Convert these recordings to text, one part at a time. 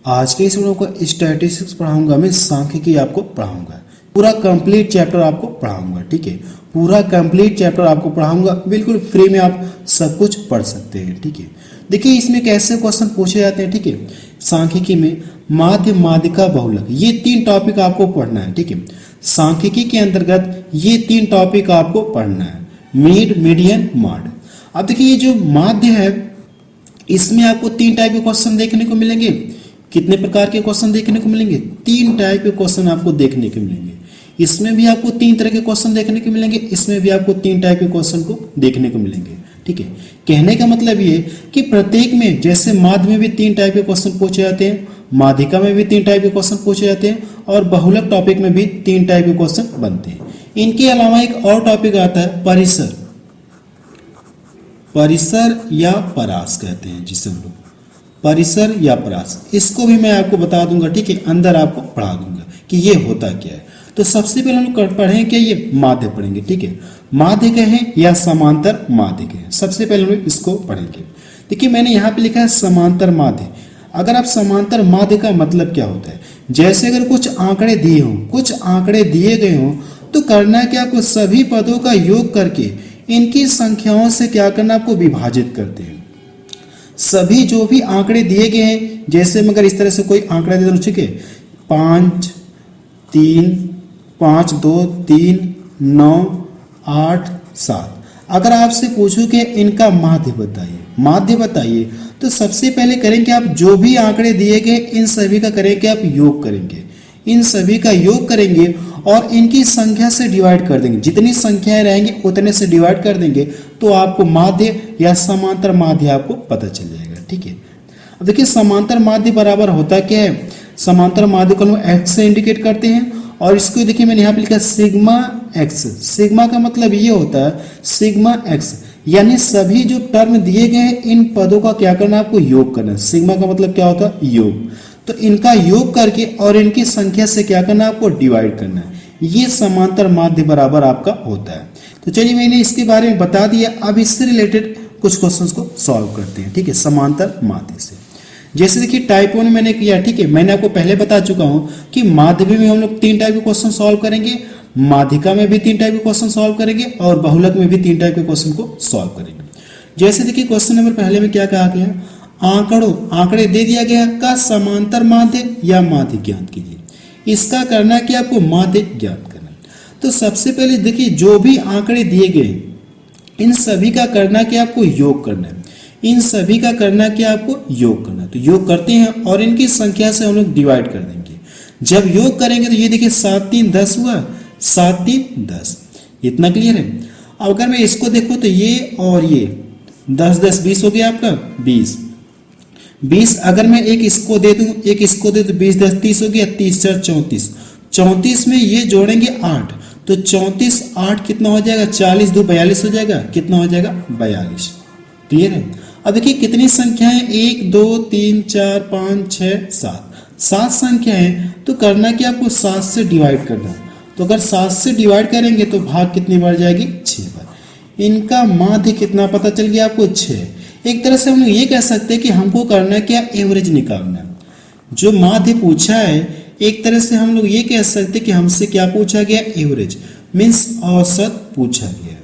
आज के इस वीडियो को स्टैटिस्टिक्स पढ़ाऊंगा, मैं सांख्यिकी आपको पढ़ाऊंगा, पूरा कंप्लीट चैप्टर आपको पढ़ाऊंगा। ठीक है, पूरा कंप्लीट चैप्टर आपको पढ़ाऊंगा, बिल्कुल फ्री में आप सब कुछ पढ़ सकते हैं। ठीक है, देखिए इसमें कैसे क्वेश्चन पूछे जाते हैं। ठीक है, सांख्यिकी में माध्य, माध्यिका, बहुलक, ये तीन टॉपिक आपको पढ़ना है। ठीक है, सांख्यिकी के अंतर्गत ये तीन टॉपिक आपको पढ़ना है, मीड, मीडियन, मॉड। अब देखिए ये जो माध्य है इसमें आपको तीन टाइप के क्वेश्चन देखने को मिलेंगे। कितने प्रकार के क्वेश्चन देखने को मिलेंगे? तीन टाइप के क्वेश्चन आपको देखने को मिलेंगे। इसमें भी आपको तीन तरह के क्वेश्चन देखने को मिलेंगे, इसमें भी आपको तीन टाइप के क्वेश्चन को देखने को मिलेंगे। ठीक है, कहने का मतलब ये कि प्रत्येक में, जैसे माध्य में भी तीन टाइप के क्वेश्चन पूछे जाते हैं, माध्यिका में भी तीन टाइप के क्वेश्चन पूछे जाते हैं, और बहुलक टॉपिक में भी तीन टाइप के क्वेश्चन बनते हैं। इनके अलावा एक और टॉपिक आता है परिसर, परिसर या परास कहते हैं जिसे हम लोग, परिसर या परास, इसको भी मैं आपको बता दूंगा। ठीक है, अंदर आपको पढ़ा दूंगा कि ये होता क्या है। तो सबसे पहले हम लोग पढ़ेंगे क्या, ये माध्य पढ़ेंगे। ठीक है, माध्य कहें या समांतर माध्य कहें, सबसे पहले हम लोग इसको पढ़ेंगे। देखिए मैंने यहाँ पे लिखा है समांतर माध्य। अगर आप समांतर माध्य का मतलब क्या होता है, जैसे अगर कुछ आंकड़े दिए हों, कुछ आंकड़े दिए गए हों, तो करना है कि आपको सभी पदों का योग करके इनकी संख्याओं से क्या करना, आपको विभाजित करते हैं। सभी जो भी आंकड़े दिए गए हैं, जैसे मगर इस तरह से कोई आंकड़ा दे दो, ठीक है, 5, 3, 5, 2, 3, 9, 8, 7। अगर आपसे पूछूं कि इनका माध्य बताइए, माध्य बताइए, तो सबसे पहले करेंगे आप जो भी आंकड़े दिए गए इन सभी का करेंगे आप योग करेंगे, इन सभी का योग करेंगे और इनकी संख्या से डिवाइड कर देंगे। जितनी संख्याएं रहेंगी उतने से डिवाइड कर देंगे, तो आपको माध्य या समांतर माध्य आपको पता चल जाएगा। ठीक है, अब देखिए समांतर माध्य बराबर होता क्या है, समांतर माध्य को हम एक्स से इंडिकेट करते हैं, और इसको देखिए मैंने यहाँ पे लिखा सिग्मा एक्स। सिग्मा का मतलब ये होता है सिग्मा एक्स, यानी सभी जो टर्म दिए गए हैं इन पदों का क्या करना, आपको योग करना। सिग्मा का मतलब क्या होता है, योग। तो इनका योग करके और इनकी संख्या से क्या करना, आपको डिवाइड करना है। ये समांतर माध्य बराबर आपका होता है। तो चलिए मैंने इसके बारे में बता दिया, अब इससे रिलेटेड कुछ क्वेश्चंस को सॉल्व करते हैं। ठीक है, समांतर माध्य से जैसे देखिए टाइप 1 मैंने किया। ठीक है, मैंने आपको पहले बता चुका हूं कि माध्य में हम लोग तीन टाइप के क्वेश्चन सॉल्व करेंगे, माध्यिका में भी तीन टाइप के क्वेश्चन सॉल्व करेंगे, और बहुलक में भी तीन टाइप के क्वेश्चन को सॉल्व करेंगे। जैसे देखिए क्वेश्चन नंबर पहले में क्या कहा गया, आंकड़े दे दिया गया का समांतर माध्य या माध्य ज्ञात कीजिए। इसका करना कि आपको माध्य ज्ञात करना। तो सबसे पहले देखिए जो भी आंकड़े दिए गए इन सभी का करना कि आपको योग करना है, इन सभी का करना कि आपको योग करना। तो योग करते हैं और इनकी संख्या से हम लोग डिवाइड कर देंगे। जब योग करेंगे तो ये देखिए 7 3 10 हुआ, 7 3 10, इतना क्लियर है। अब अगर मैं इसको देखूं तो ये और ये 10 10 20 हो गया आपका 20। अगर मैं एक इसको दे दूं, एक इसको दे दूं, 20 10 30 हो गया, 30 4 34। 34 में ये जोड़ेंगे 8, तो 34 8 कितना हो जाएगा, 40 2 42 हो जाएगा, कितना हो जाएगा 42। क्लियर है। अब देखिए कितनी संख्याएं, 1 2 3 4 5 6 7 संख्याएं। तो करना कि आपको 7 से डिवाइड करना। तो अगर 7 से डिवाइड करेंगे तो भाग कितनी बढ़ जाएगी, 6 बार। इनका माध्य कितना पता चल गया आपको, 6। एक तरह से हम लोग ये कह सकते हैं कि हमको करना क्या, एवरेज निकालना। जो माध्य पूछा है एक तरह से हम लोग ये कह सकते हैं कि हमसे क्या पूछा गया, एवरेज मीन्स औसत पूछा गया।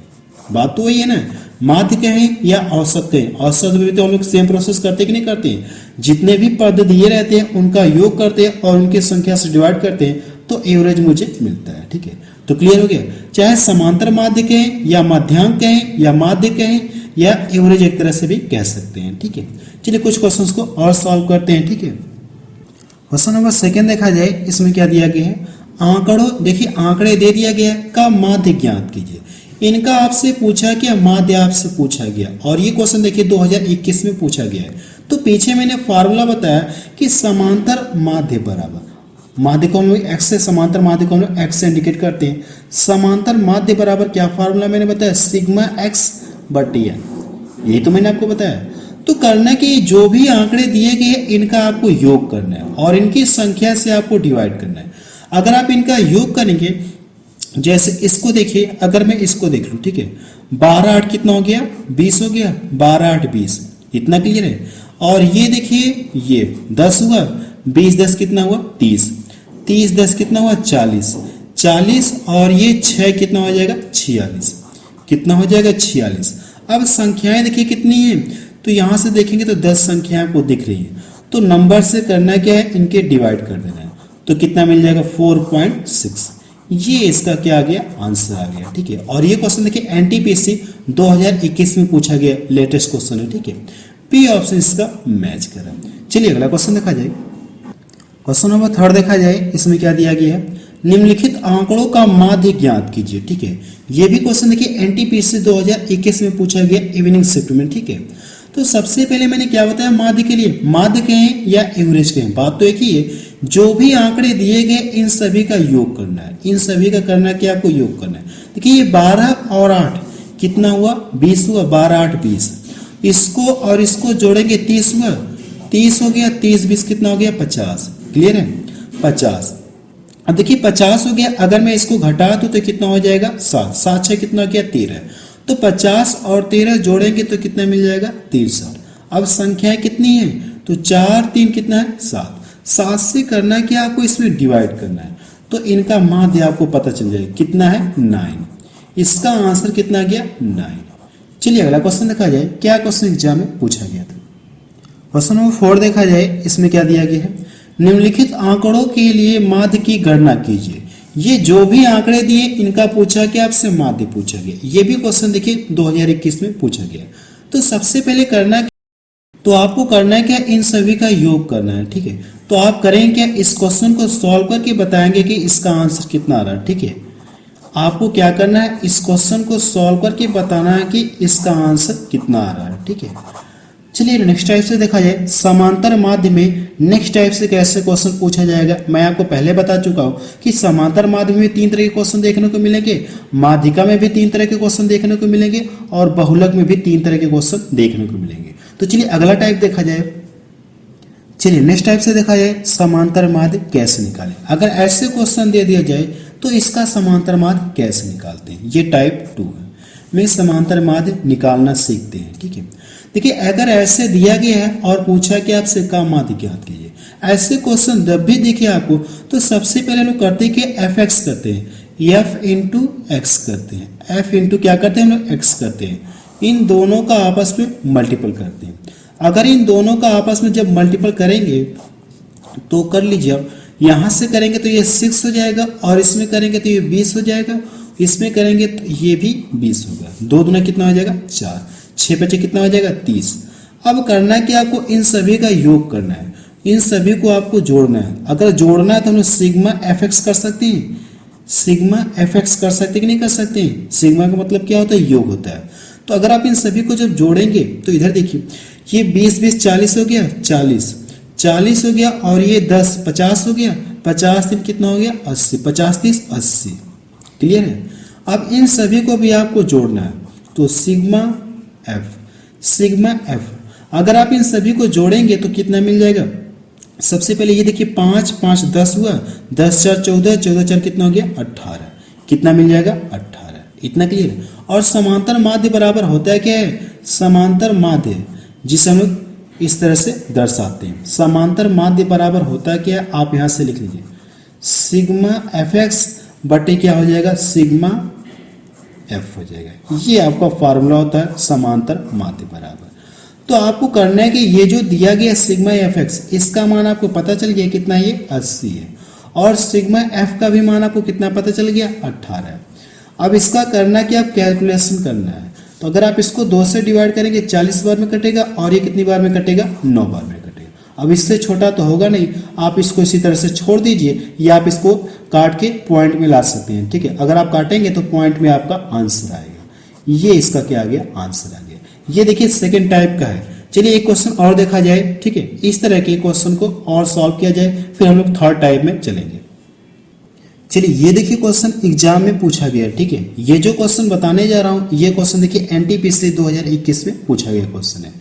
बात तो वही है ना, माध्य कहें या औसत कहें, औसत में भी तो हम लोग सेम प्रोसेस करते कि नहीं करते हैं। जितने भी पद दिए रहते हैं उनका योग करते हैं और उनकी संख्या से डिवाइड करते हैं, तो एवरेज मुझे मिलता है। ठीक है, तो क्लियर हो गया। चाहे समांतर माध्य कहें या माध्यांक कहें या माध्य कहें या एवरेज एक तरह से भी कह सकते हैं। ठीक है, चलिए कुछ क्वेश्चंस को और सॉल्व करते हैं। ठीक है, क्वेश्चन नंबर 2 देखा जाए, इसमें क्या दिया गया है, देखिए आंकड़े दे दिया गया का माध्य ज्ञात कीजिए। इनका आपसे पूछा गया, माध्य आपसे पूछा गया, और ये क्वेश्चन देखिए 2021 में पूछा गया है। तो पीछे मैंने फार्मूला बताया कि समांतर माध्य बराबर, माध्य को हम लोग एक्स से, समांतर माध्य को हम लोग एक्स से इंडिकेट करते हैं। समांतर माध्य बराबर क्या फार्मूला मैंने बताया, सिग्मा एक्स बटे एन, यही तो मैंने आपको बताया। तो करना कि जो भी आंकड़े दिए गए इनका आपको योग करना है और इनकी संख्या से आपको डिवाइड करना है। अगर आप इनका योग करेंगे, जैसे इसको देखिए, अगर मैं इसको देख लूं, ठीक है, 12 8 कितना हो गया, 20 हो गया, 12 8 20, इतना क्लियर है। और ये देखिए ये 10 हुआ, 20 10 कितना हुआ 30, 30 10 कितना हुआ 40, 40 और ये 6 कितना हो जाएगा 46, कितना हो जाएगा 46। अब संख्याएं देखिए कितनी है, तो यहाँ से देखेंगे तो 10 संख्याएं आपको दिख रही है, तो नंबर से करना क्या है, इनके डिवाइड कर देना है, तो कितना मिल जाएगा 4.6। ये इसका क्या आ गया, आंसर आ गया। ठीक है, और ये क्वेश्चन देखिए एनटीपीसी 2021 में पूछा गया लेटेस्ट क्वेश्चन है। ठीक है, पी ऑप्शन इसका मैच करा। चलिए अगला क्वेश्चन देखा जाए। क्वेश्चन नंबर 3 देखा जाए, इसमें क्या दिया गया है, निम्नलिखित आंकड़ों का माध्य ज्ञात कीजिए। ठीक है, ये भी क्वेश्चन देखिए एनटीपीसी 2021 में पूछा गया इवनिंग शिफ्ट में। ठीक है, तो सबसे पहले मैंने क्या बताया, माध्य के लिए, माध्य कहें या एवरेज कहें, बात तो एक ही है, जो भी आंकड़े दिए गए इन सभी का योग करना है, इन सभी का करना क्या, आपको योग करना है। देखिए ये 12 और 8 कितना हुआ 20 हुआ, 12 8 20, इसको और इसको जोड़ेंगे 30 हुआ, 30 हो गया, 30 20 कितना हो गया 50। क्लियर है, 50। अब देखिए 50 हो गया, अगर मैं इसको घटा दूं तो कितना हो जाएगा 7, 7 6 कितना हो गया 13, तो 50 और 13 जोड़ेंगे तो कितना मिल जाएगा 63। अब संख्याएं कितनी है, तो 4 3 कितना है 7, 7 से करना क्या, आपको इसमें डिवाइड करना है, तो इनका माध्य आपको पता चल जाएगा कितना है 9। इसका आंसर कितना आ गया 9। चलिए अगला क्वेश्चन देखा जाए, क्या क्वेश्चन एग्जाम में पूछा गया था। क्वेश्चन नंबर 4 देखा जाए, इसमें क्या दिया गया है, निम्नलिखित आंकड़ों के लिए माध्य की गणना कीजिए। ये जो भी आंकड़े दिए इनका पूछा गया, आपसे माध्य पूछा गया। ये भी क्वेश्चन देखिए 2021 में पूछा गया। तो सबसे पहले करना, तो आपको करना है क्या, इन सभी का योग करना है। ठीक है, तो आप करेंगे क्या, इस क्वेश्चन को सॉल्व करके बताएंगे कि इसका आंसर कितना आ रहा है। ठीक है, आपको क्या करना है, इस क्वेश्चन को सॉल्व करके बताना है कि इसका आंसर कितना आ रहा है। ठीक है, चलिए नेक्स्ट टाइप से देखा जाए, समांतर माध्य में नेक्स्ट टाइप से कैसे क्वेश्चन पूछा जाएगा। मैं आपको पहले बता चुका हूं कि समांतर माध्य में 3 तरह के क्वेश्चन देखने को मिलेंगे, माध्यिका में भी 3 तरह के क्वेश्चन देखने को मिलेंगे, और बहुलक में भी 3 तरह के क्वेश्चन देखने को मिलेंगे। तो चलिए अगला टाइप देखा जाए। चलिए नेक्स्ट टाइप से देखा जाए, समांतर माध्य कैसे निकालें। अगर ऐसे क्वेश्चन दे दिया जाए तो इसका समांतर माध्य कैसे निकालते हैं, ये टाइप 2 है। में समांतर माध्य निकालना सीखते हैं। ठीक है, देखिए अगर ऐसे दिया गया है और पूछा कि आपसे का माध्य ज्ञात कीजिए, ऐसे क्वेश्चन जब भी दिखे आपको, तो सबसे पहले लोग करते हैं कि एफ एक्स करते हैं, एफ इंटू एक्स करते हैं, एफ इंटू क्या करते हैं हम लोग एक्स करते हैं, इन दोनों का आपस में मल्टीपल करते हैं। अगर इन दोनों का आपस में जब मल्टीपल करेंगे तो कर लीजिए, अब यहाँ से करेंगे तो ये 6 हो जाएगा, और इसमें करेंगे तो ये 20 हो जाएगा, इसमें करेंगे तो ये भी 20 होगा, 2 दूना कितना हो जाएगा 4, 6 बचे कितना हो जाएगा 30। अब करना है कि आपको इन सभी का योग करना है, इन सभी को आपको जोड़ना है। अगर जोड़ना है तो हम लोग सिग्मा एफ एक्स कर सकते हैं, सिग्मा एफ एक्स कर सकते कि नहीं कर सकते हैं। सिग्मा का मतलब क्या होता है, योग होता है। तो अगर आप इन सभी को जब जोड़ेंगे तो इधर देखिए, ये 20 20 40 हो गया, 40 40 हो गया, और ये 10 50 हो गया, 50 3 कितना हो गया 80, 50 30 80। क्लियर है, अब इन सभी को भी आपको जोड़ना है, तो सिग्मा एफ। अगर आप इन सभी को जोड़ेंगे तो कितना मिल जाएगा, सबसे पहले ये देखिए 5 5 10 हुआ, 10 4 14, 14 4 कितना हो गया 18, कितना मिल जाएगा 18। इतना क्लियर है। और समांतर माध्य बराबर होता है क्या है, समांतर माध्य जिसे हम लोग इस तरह से दर्शाते हैं। समांतर माध्य बराबर होता है क्या, आप यहां से लिख लीजिए, सिग्मा एफ एक्स बटे क्या हो जाएगा, सिग्मा एफ हो जाएगा। ये आपका फार्मूला होता है समांतर माध्य बराबर। तो आपको करना है कि ये जो दिया गया सिग्मा एफ एक्स, इसका मान आपको पता चल गया कितना, ये 80 है, और सिग्मा एफ का भी मान आपको कितना पता चल गया 18। अब इसका करना कि आप कैलकुलेशन करना है, तो अगर आप इसको 2 से डिवाइड करेंगे 40 बार में कटेगा, और ये कितनी बार में कटेगा 9 बार में कटेगा। अब इससे छोटा तो होगा नहीं, आप इसको इसी तरह से छोड़ दीजिए, या आप इसको काट के पॉइंट में ला सकते हैं। ठीक है, अगर आप काटेंगे तो पॉइंट में आपका आंसर आएगा। ये इसका क्या आ गया, आंसर आ गया। ये देखिए सेकेंड टाइप का है। चलिए एक क्वेश्चन और देखा जाए। ठीक है, इस तरह के क्वेश्चन को और सॉल्व किया जाए, फिर हम लोग थर्ड टाइप में चलेंगे। चलिए ये देखिए क्वेश्चन एग्जाम में पूछा गया। ठीक है, ये जो क्वेश्चन बताने जा रहा हूं, ये क्वेश्चन देखिए एनटीपीसी 2021 में पूछा गया क्वेश्चन है।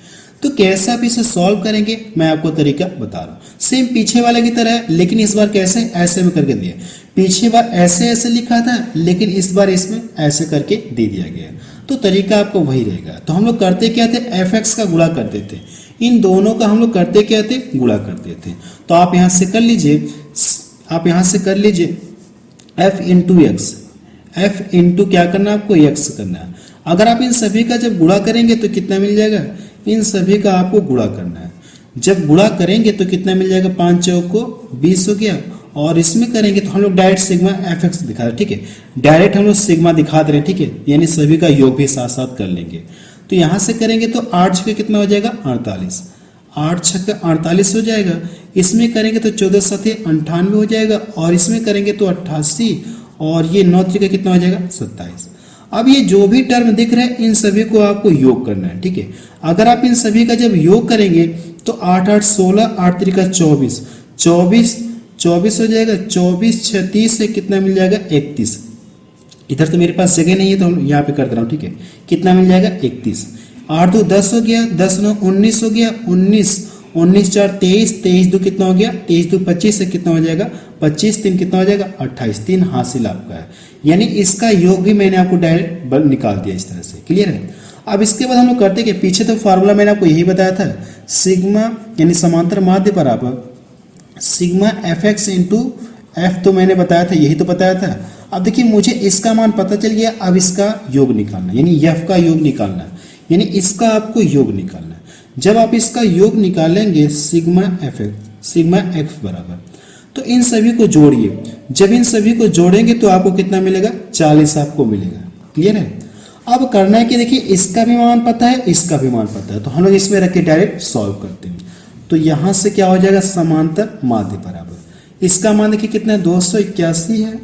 तो कैसे आप इसे सॉल्व करेंगे, मैं आपको तरीका बता रहा हूँ। सेम पीछे वाले की तरह है, लेकिन इस बार कैसे, ऐसे में करके दिया। पीछे बार ऐसे ऐसे लिखा था, लेकिन इस बार इसमें ऐसे करके दे दिया गया। तो तरीका आपको वही रहेगा। तो हम लोग करते क्या थे, एफ एक्स का गुणा करते थे, इन दोनों का हम लोग करते क्या थे, गुणा करते थे। तो आप यहाँ से कर लीजिए, आप यहाँ से कर लीजिए f into x, f into क्या करना है आपको, x करना है। अगर आप इन सभी का जब गुणा करेंगे तो कितना मिल जाएगा, इन सभी का आपको गुणा करना है। जब गुणा करेंगे तो कितना मिल जाएगा, 5 चौक को 20 हो गया। और इसमें करेंगे तो हम लोग डायरेक्ट सिग्मा एफ एक्स दिखा रहे, ठीक है, डायरेक्ट हम लोग सिग्मा दिखा दे रहे हैं, ठीक है, यानी सभी का योग भी साथ साथ कर लेंगे। तो यहाँ से करेंगे तो 8 छक्के कितना हो जाएगा, 48, 8 छक्के 48 हो जाएगा। इसमें करेंगे तो 14 सत्ते 98 हो जाएगा, और इसमें करेंगे तो 88, और ये 9 त्रिका कितना हो जाएगा, 27। अब ये जो भी टर्म दिख रहे हैं इन सभी को आपको योग करना है, ठीक है। अगर आप इन सभी का जब योग करेंगे तो 8 8 16, 8 त्रिका 24, 24 हो जाएगा। 24 36 से कितना मिल जाएगा, 31। इधर तो मेरे पास जगह नहीं है तो हम यहाँ पे कर दे रहा हूँ, ठीक है। कितना मिल जाएगा, 31। 8 2 10 हो गया, 10 9 19 हो गया, 19 19 4 23, 23 2 कितना हो गया, 23 2 25 से कितना हो जाएगा, 25 3 कितना हो जाएगा, 28। 3 हासिल आपका है, यानी इसका योग भी मैंने आपको डायरेक्ट निकाल दिया इस तरह से। क्लियर है। अब इसके बाद हम लोग करते कि पीछे तो फार्मूला मैंने आपको यही बताया था, सिग्मा यानी समांतर माध्य बराबर sigma F x into F, तो मैंने बताया था, यही तो बताया था। अब देखिए मुझे इसका मान पता चल गया, अब इसका योग निकालना, यानी एफ का योग निकालना, यानी इसका आपको योग निकालना। जब आप इसका योग निकालेंगे sigma F x, sigma x बराबर, तो इन सभी को जोड़िए। जब इन सभी को जोड़ेंगे तो आपको कितना मिलेगा, 40 आपको मिलेगा। क्लियर है। अब करना है कि देखिए इसका भी मान पता है, इसका भी मान पता है, तो हम लोग इसमें रख के डायरेक्ट सॉल्व करते हैं। तो यहां से क्या हो जाएगा, समांतर माध्य बराबर, इसका मान देखिए कितना है, 281 है,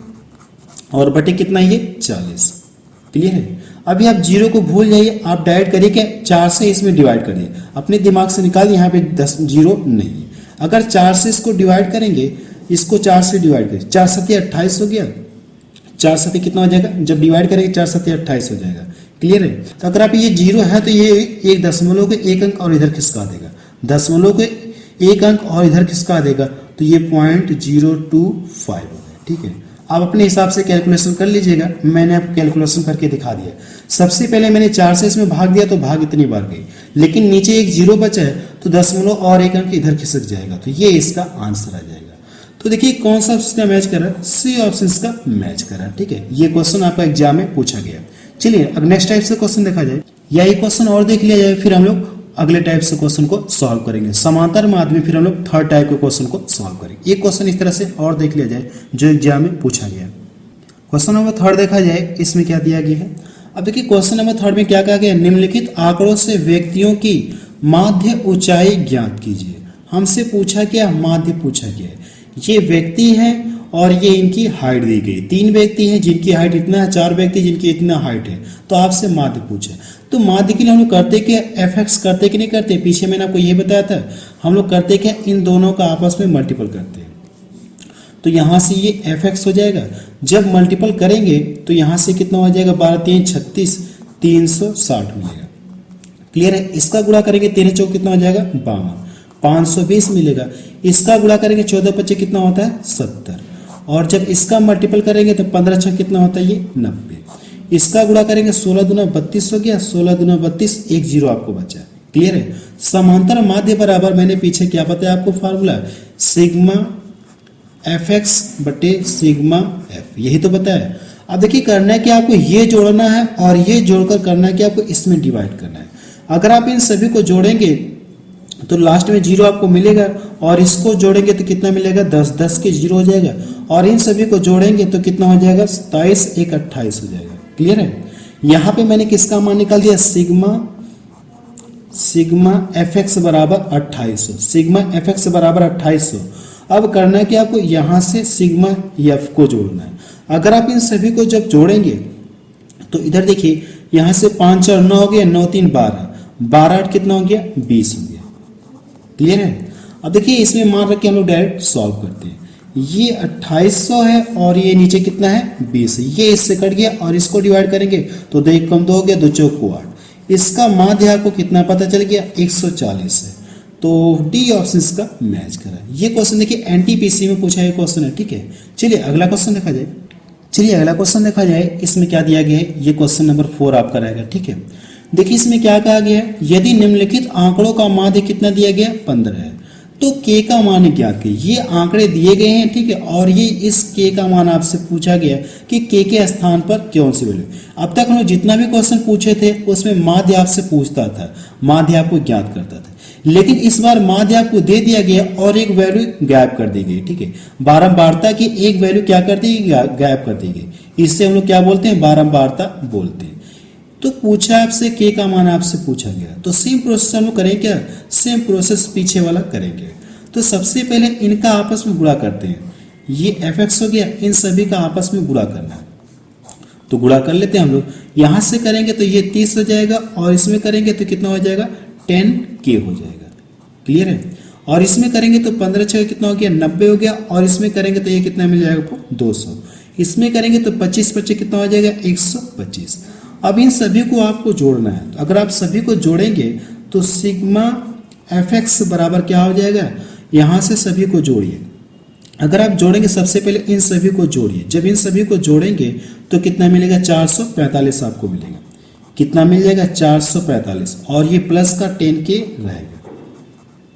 और बटे कितना ये 40। क्लियर है। अभी आप जीरो को भूल जाइए, आप डायरेक्ट करिए क्या, 4 से इसमें डिवाइड करिए, अपने दिमाग से निकालिए, यहाँ पे 10 जीरो नहीं है। अगर 4 से इसको डिवाइड करेंगे, इसको 4 से डिवाइड करें, 4 सत्ते 28 हो गया, 4 सत्ते कितना हो जाएगा, जब डिवाइड करेंगे 4 सत्ते 28 हो जाएगा। क्लियर है। तो अगर आप ये जीरो है तो ये एक दशमलव को एक अंक और इधर खिसका देगा, दशमलव को एक अंक और इधर खिसका देगा, तो ये 0.025 हो गया। ठीक है। आप अपने हिसाब से कैलकुलेशन कर लीजिएगा, मैंने आपको कैलकुलेशन करके दिखा दिया। सबसे पहले मैंने 4 से इसमें भाग दिया तो भाग इतनी बार गई, लेकिन नीचे एक जीरो बचा है तो दशमलव और एक अंक इधर खिसक जाएगा, तो ये इसका आंसर आ जाएगा। तो देखिए कौन सा ऑप्शन का मैच कर रहा है, सी ऑप्शन का मैच कर रहा है। ठीक है, ये क्वेश्चन आपका एग्जाम में पूछा गया। चलिए अब नेक्स्ट टाइप से क्वेश्चन देखा जाए, या ये क्वेश्चन और देख लिया जाए, फिर हम लोग अगले टाइप से क्वेश्चन को सॉल्व करेंगे। समांतर माध्य में फिर हम लोग थर्ड टाइप के क्वेश्चन को सॉल्व करेंगे। ये क्वेश्चन इस तरह से और देख लिया जाए जो एग्जाम में पूछा गया। क्वेश्चन नंबर थर्ड देखा जाए, इसमें क्या दिया गया है। अब देखिए क्वेश्चन नंबर थर्ड में क्या कहा गया है, निम्नलिखित आंकड़ों से व्यक्तियों की माध्य ऊंचाई ज्ञात कीजिए। हमसे पूछा क्या, माध्य पूछा गया है। ये व्यक्ति हैं और ये इनकी हाइट दी गई, 3 व्यक्ति हैं जिनकी हाइट इतना है, 4 व्यक्ति जिनकी इतना हाइट है, तो आपसे माध्य पूछे। तो माध्य के लिए हम लोग करते क्या, एफ एक्स करते कि नहीं करते, पीछे मैंने आपको ये बताया था, हम लोग करते क्या, इन दोनों का आपस में मल्टीपल करते हैं। तो यहाँ से ये एफ एक्स हो जाएगा, जब मल्टीपल करेंगे तो यहाँ से कितना हो जाएगा, 12 3 36, 360 मिलेगा। क्लियर है। इसका गुणा करेंगे 13 चौक कितना हो जाएगा, 52, 520 मिलेगा। इसका गुणा करेंगे 14 25 कितना होता है, 70, और जब इसका मल्टीपल करेंगे तो 15 6 कितना होता है, ये 90। इसका गुणा करेंगे 16 दूना 32 हो गया, 16 दूना 32, एक जीरो आपको बचा। क्लियर है। समांतर माध्य बराबर, मैंने पीछे क्या बताया आपको फार्मूला, सिग्मा एफ एक्स बटे सिग्मा एफ, यही तो बताया। अब देखिए करना है कि आपको ये जोड़ना है और ये जोड़कर करना है कि आपको इसमें डिवाइड करना है। अगर आप इन सभी को जोड़ेंगे तो लास्ट में जीरो आपको मिलेगा, और इसको जोड़ेंगे तो कितना मिलेगा, 10 10 के जीरो हो जाएगा, और इन सभी को जोड़ेंगे तो कितना हो जाएगा, 27 1 28 हो जाएगा। क्लियर है। यहाँ पे मैंने किसका मान निकाल दिया, सिग्मा एफ एक्स बराबर 2800, सिग्मा एफ एक्स बराबर 2800। अब करना है कि आपको यहाँ से सिग्मा एफ को जोड़ना है। अगर आप इन सभी को जब जोड़ेंगे तो इधर देखिए, यहाँ से 5 4 9 हो गया, 9 3 12, 12 8 कितना हो गया, 20 हो गया। क्लियर है। अब देखिए इसमें मान रख के हम लोग डायरेक्ट सॉल्व करते हैं। ये 2800 है और ये नीचे कितना है, 20 है, ये इससे कट गया, और इसको डिवाइड करेंगे तो 2 1 कम 2 हो गया, 2 चौक 8। इसका माध्य आपको कितना पता चल गया, 140 है। तो डी ऑप्शन इसका मैच करा। ये क्वेश्चन देखिए एनटीपीसी में पूछा है क्वेश्चन है। ठीक है, चलिए अगला क्वेश्चन देखा जाए। इसमें क्या दिया गया है, ये क्वेश्चन नंबर 4 आपका रहेगा। ठीक है, देखिए इसमें क्या कहा गया है, यदि निम्नलिखित आंकड़ों का माध्य कितना दिया गया 15 है तो के का मान ज्ञात कीजिए। ये आंकड़े दिए गए हैं, ठीक है, और ये इस के का मान आपसे पूछा गया कि के स्थान पर कौन सी वैल्यू। अब तक हम लोग जितना भी क्वेश्चन पूछे थे उसमें माध्य आपसे पूछता था, माध्य आपको ज्ञात करता था, लेकिन इस बार माध्य आपको दे दिया गया और एक वैल्यू गायब कर दी गई, ठीक है। बारंबारता की एक वैल्यू क्या कर दी गई, गायब कर दी गई। इससे हम लोग क्या बोलते हैं, बारंबारता बोलते हैं। तो पूछा आपसे के का मान आपसे पूछा गया, तो सेम प्रोसेस हम लोग करें क्या, सेम प्रोसेस पीछे वाला करेंगे। तो सबसे पहले इनका आपस में गुणा करते हैं, ये fx हो गया, इन सभी का आपस में गुणा करना है, तो गुणा कर लेते हैं हम लोग। यहां से करेंगे तो ये 30 हो जाएगा और इसमें करेंगे तो कितना हो जाएगा 10k हो जाएगा, क्लियर है। और इसमें करेंगे तो 15 6 कितना हो गया 90 हो गया, और इसमें करेंगे तो ये कितना मिल जाएगा आपको 200। इसमें करेंगे तो 25 25 कितना हो जाएगा 125। अब इन सभी को आपको जोड़ना है, तो अगर आप सभी को जोड़ेंगे तो सिग्मा fx बराबर क्या हो जाएगा, यहाँ से सभी को जोड़िए। अगर आप जोड़ेंगे सबसे पहले इन सभी को जोड़िए, जब इन सभी को जोड़ेंगे तो कितना मिलेगा 445 आपको मिलेगा, कितना मिल जाएगा 445, और ये प्लस का 10k रहेगा,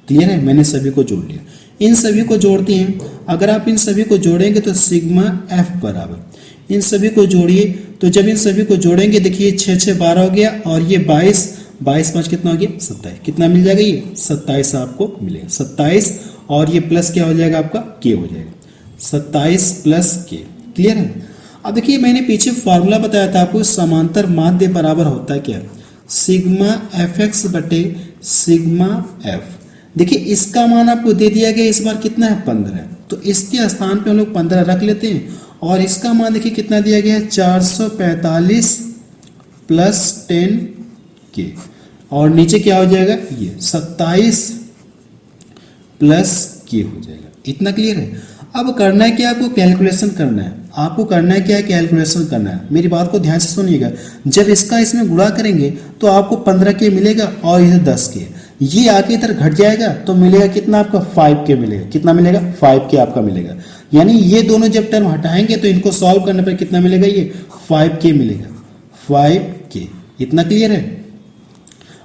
क्लियर है। मैंने सभी को जोड़ लिया, इन सभी को जोड़ते हैं। अगर आप इन सभी को जोड़ेंगे तो सिग्मा f बराबर, इन सभी को जोड़िए, तो जब इन सभी को जोड़ेंगे देखिए 6 6 12 हो गया, और ये 22 22 5 कितना हो गया 27, कितना मिल जाएगा ये 27 आपको मिलेगा 27, और ये प्लस क्या हो जाएगा आपका के हो जाएगा 27 प्लस के, क्लियर है। अब देखिए मैंने पीछे फॉर्मूला बताया था आपको, समांतर माध्य बराबर होता है क्या, सिग्मा fx बटे सिग्मा f। देखिए इसका मान आपको दे दिया गया, इस बार कितना है 15 है, तो इसके स्थान पे हम लोग 15 रख लेते हैं, और इसका मान देखिए कितना दिया गया है 445 प्लस 10k, और नीचे क्या हो जाएगा ये 27 प्लस के हो जाएगा, इतना क्लियर है। अब करना है क्या, आपको कैलकुलेशन करना है, आपको करना है क्या है कैलकुलेशन करना है। मेरी बात को ध्यान से सुनिएगा, जब इसका इसमें गुणा करेंगे तो आपको 15k मिलेगा और इधर 10k, ये आके इधर घट जाएगा तो मिलेगा कितना आपका 5k मिलेगा, कितना मिलेगा 5k आपका मिलेगा। यानी ये दोनों जब टर्म हटाएंगे तो इनको सॉल्व करने पर कितना मिलेगा, ये 5k मिलेगा, 5k, इतना क्लियर है।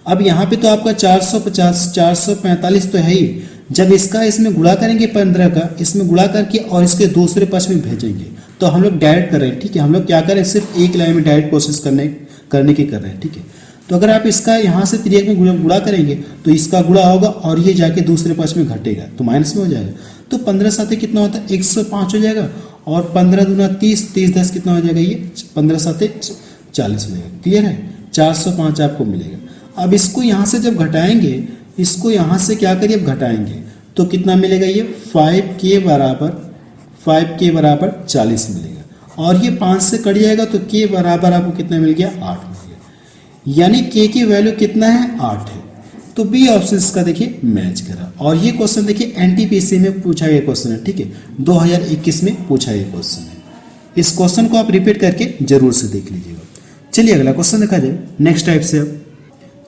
अब यहाँ पे तो आपका 450 445 तो है ही, जब इसका इसमें गुणा करेंगे 15 का, इसमें गुणा करके और इसके दूसरे पक्ष में भेजेंगे, तो हम लोग डायरेक्ट कर रहे हैं, ठीक है। हम लोग क्या करें, सिर्फ एक लाइन में डायरेक्ट कोशिश करने की कर रहे हैं, ठीक है। तो अगर आप इसका यहाँ से तिर्यक में गुणा करेंगे तो इसका गुणा होगा और ये जाके दूसरे पक्ष में घटेगा तो माइनस में हो जाएगा, तो 15 साथ कितना होता है 105 हो जाएगा, और 15 दूना 30 30 10 कितना हो जाएगा, ये 15 साथ 40 हो जाएगा, क्लियर है। 405 आपको मिलेगा। अब इसको यहाँ से जब घटाएंगे, इसको यहाँ से क्या करिए अब घटाएंगे तो कितना मिलेगा, ये 5k बराबर 40 मिलेगा, और ये 5 से कट जाएगा तो k बराबर आपको कितना मिल गया 8 मिल गया, यानी k की वैल्यू कितना है 8 है। तो बी ऑप्शन इसका देखिए मैच करा, और ये क्वेश्चन देखिए एनटीपीसी में पूछा गया क्वेश्चन है, ठीक है, 2021 में पूछा गया क्वेश्चन है। इस क्वेश्चन को आप रिपीट करके जरूर से देख लीजिएगा। चलिए अगला क्वेश्चन देखा जाए नेक्स्ट टाइप से। अब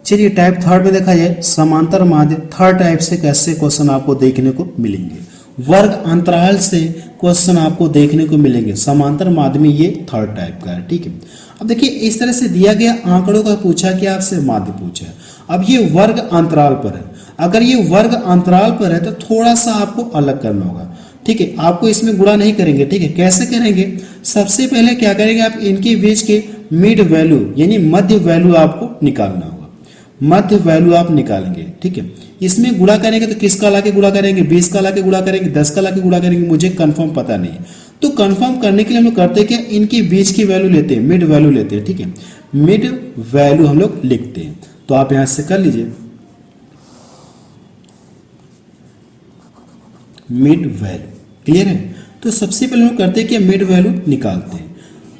चलिए टाइप थर्ड में देखा जाए समांतर माध्य, थर्ड टाइप से कैसे क्वेश्चन आपको देखने को मिलेंगे, वर्ग अंतराल से क्वेश्चन आपको देखने को मिलेंगे समांतर माध्य में, ये थर्ड टाइप का है, ठीक है। अब देखिए इस तरह से दिया गया आंकड़ों का पूछा कि आपसे माध्य पूछा है, अब ये वर्ग अंतराल पर है, अगर ये वर्ग अंतराल पर है तो थोड़ा सा आपको अलग करना होगा, ठीक है। आपको इसमें गुणा नहीं करेंगे, ठीक है। कैसे करेंगे, सबसे पहले क्या करेंगे, आप इनके बीच के मिड वैल्यू यानी मध्य वैल्यू आपको निकालना होगा, मध्य वैल्यू आप निकालेंगे, ठीक है। इसमें गुणा करेंगे तो किसका लाके गुणा करेंगे, 20 का लाके गुणा करेंगे, 10 का लाके गुणा करेंगे, मुझे कंफर्म पता नहीं है। तो कंफर्म करने के लिए हम लोग करते हैं क्या, इनके बीच की वैल्यू लेते हैं, मिड वैल्यू लेते हैं, ठीक है। मिड वैल्यू हम लोग लिखते हैं, तो आप यहां से कर लीजिए मिड वैल्यू, क्लियर है। तो सबसे पहले हम करते हैं कि मिड वैल्यू निकालते हैं।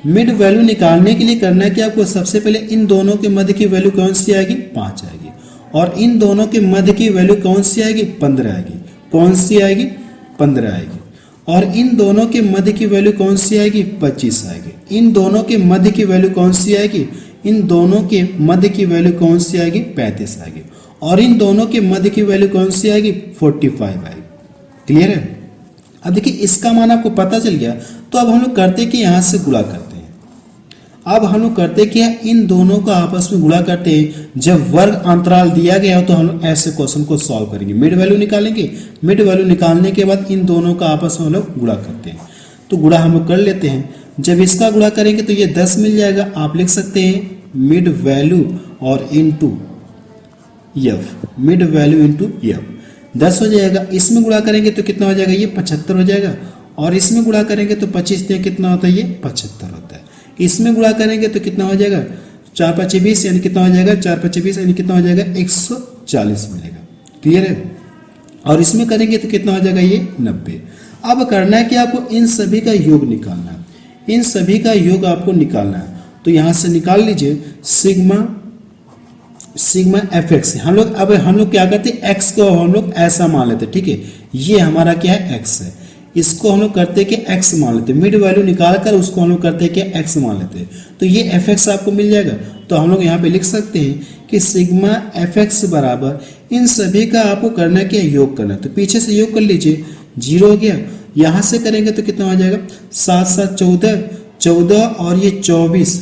मिड वैल्यू निकालने के लिए करना है कि आपको सबसे पहले इन दोनों के मध्य की वैल्यू कौन सी आएगी 5 आएगी, और इन दोनों के मध्य की वैल्यू कौन सी आएगी 15 आएगी, कौन सी आएगी 15 आएगी, और इन दोनों के मध्य की वैल्यू कौन सी आएगी 25 आएगी, इन दोनों के मध्य की वैल्यू कौन सी आएगी, इन दोनों के मध्य की वैल्यू कौन सी आएगी 35 आएगी, और इन दोनों के मध्य की वैल्यू कौन सी आएगी 45 आएगी, क्लियर है। अब देखिए इसका मान आपको पता चल गया, तो अब हम लोग करते हैं कि यहाँ से गुणा करते हैं। अब हम लोग करते क्या, इन दोनों को आपस में गुणा करते हैं। जब वर्ग अंतराल दिया गया हो तो हम लोग ऐसे क्वेश्चन को सॉल्व करेंगे, मिड वैल्यू निकालेंगे। मिड वैल्यू निकालने के बाद इन दोनों का आपस में हम लोग गुणा करते हैं। तो गुणा हम लोग कर लेते हैं। जब इसका गुणा करेंगे तो ये 10 मिल जाएगा। आप लिख सकते हैं मिड वैल्यू और into F, mid value into F 10 हो जाएगा। इसमें गुणा करेंगे तो कितना हो जाएगा, ये 75 हो जाएगा। और इसमें गुणा करेंगे तो 25 से कितना होता है, ये 75 होता है। इसमें गुणा करेंगे तो कितना हो जाएगा, 4 5 20 यानी कितना हो जाएगा, 4 5 20 यानी कितना हो जाएगा, 140 मिलेगा। क्लियर है। और इसमें करेंगे तो कितना हो जाएगा, ये 90। अब करना है कि आपको इन सभी का योग निकालना है। इन सभी का योग आपको निकालना है। तो यहां से निकाल लीजिए सिग्मा एफ एक्स। हम लोग क्या करते हैं, एक्स को हम लोग ऐसा मान लेते हैं। ठीक है, ये हमारा क्या है, एक्स है। इसको हम लोग करते हैं कि एक्स मान लेते हैं। मिड वैल्यू निकाल कर उसको हम लोग करते हैं कि एक्स मान लेते हैं। तो ये एफ एक्स आपको मिल जाएगा। तो हम लोग यहाँ पे लिख सकते हैं कि सिग्मा एफ एक्स बराबर इन सभी का आपको करना क्या, योग करना है। तो पीछे से योग कर लीजिए, 0 हो गया। यहाँ से करेंगे तो कितना हो जाएगा, 7 7 14 और ये 24,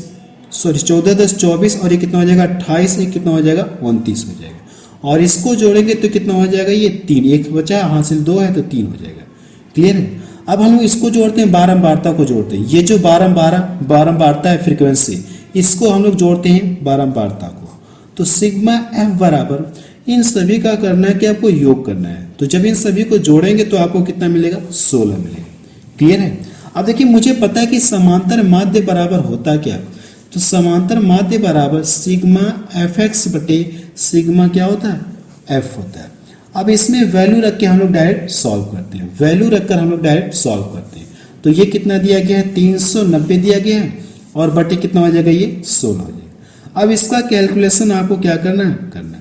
सॉरी 14 10 24 और ये कितना हो जाएगा, 28, ये कितना हो जाएगा, 29 हो जाएगा। और इसको जोड़ेंगे तो कितना हो जाएगा, ये 3, एक बचा हासिल 2 है तो 3 हो जाएगा। क्लियर है। अब हम लोग इसको जोड़ते हैं, बारंबारता को जोड़ते हैं। ये जो बारंबारता है फ्रीक्वेंसी, इसको हम लोग जोड़ते हैं बारंबारता को। तो सिग्मा एफ बराबर इन सभी का करना है कि आपको योग करना है। तो जब इन सभी को जोड़ेंगे तो आपको कितना मिलेगा, 16 मिलेगा। क्लियर है। अब देखिए मुझे पता है कि समांतर माध्य बराबर होता क्या। तो समांतर माध्य बराबर सिग्मा एफ एक्स बटे सिग्मा क्या होता है, एफ होता है। अब इसमें वैल्यू रख के हम लोग डायरेक्ट सॉल्व करते हैं। वैल्यू रखकर हम लोग डायरेक्ट सॉल्व करते हैं। तो ये कितना दिया गया है, 390 दिया गया है और बटे कितना हो जाएगा, ये 16 हो जाएगा। अब इसका कैलकुलेशन आपको क्या करना है।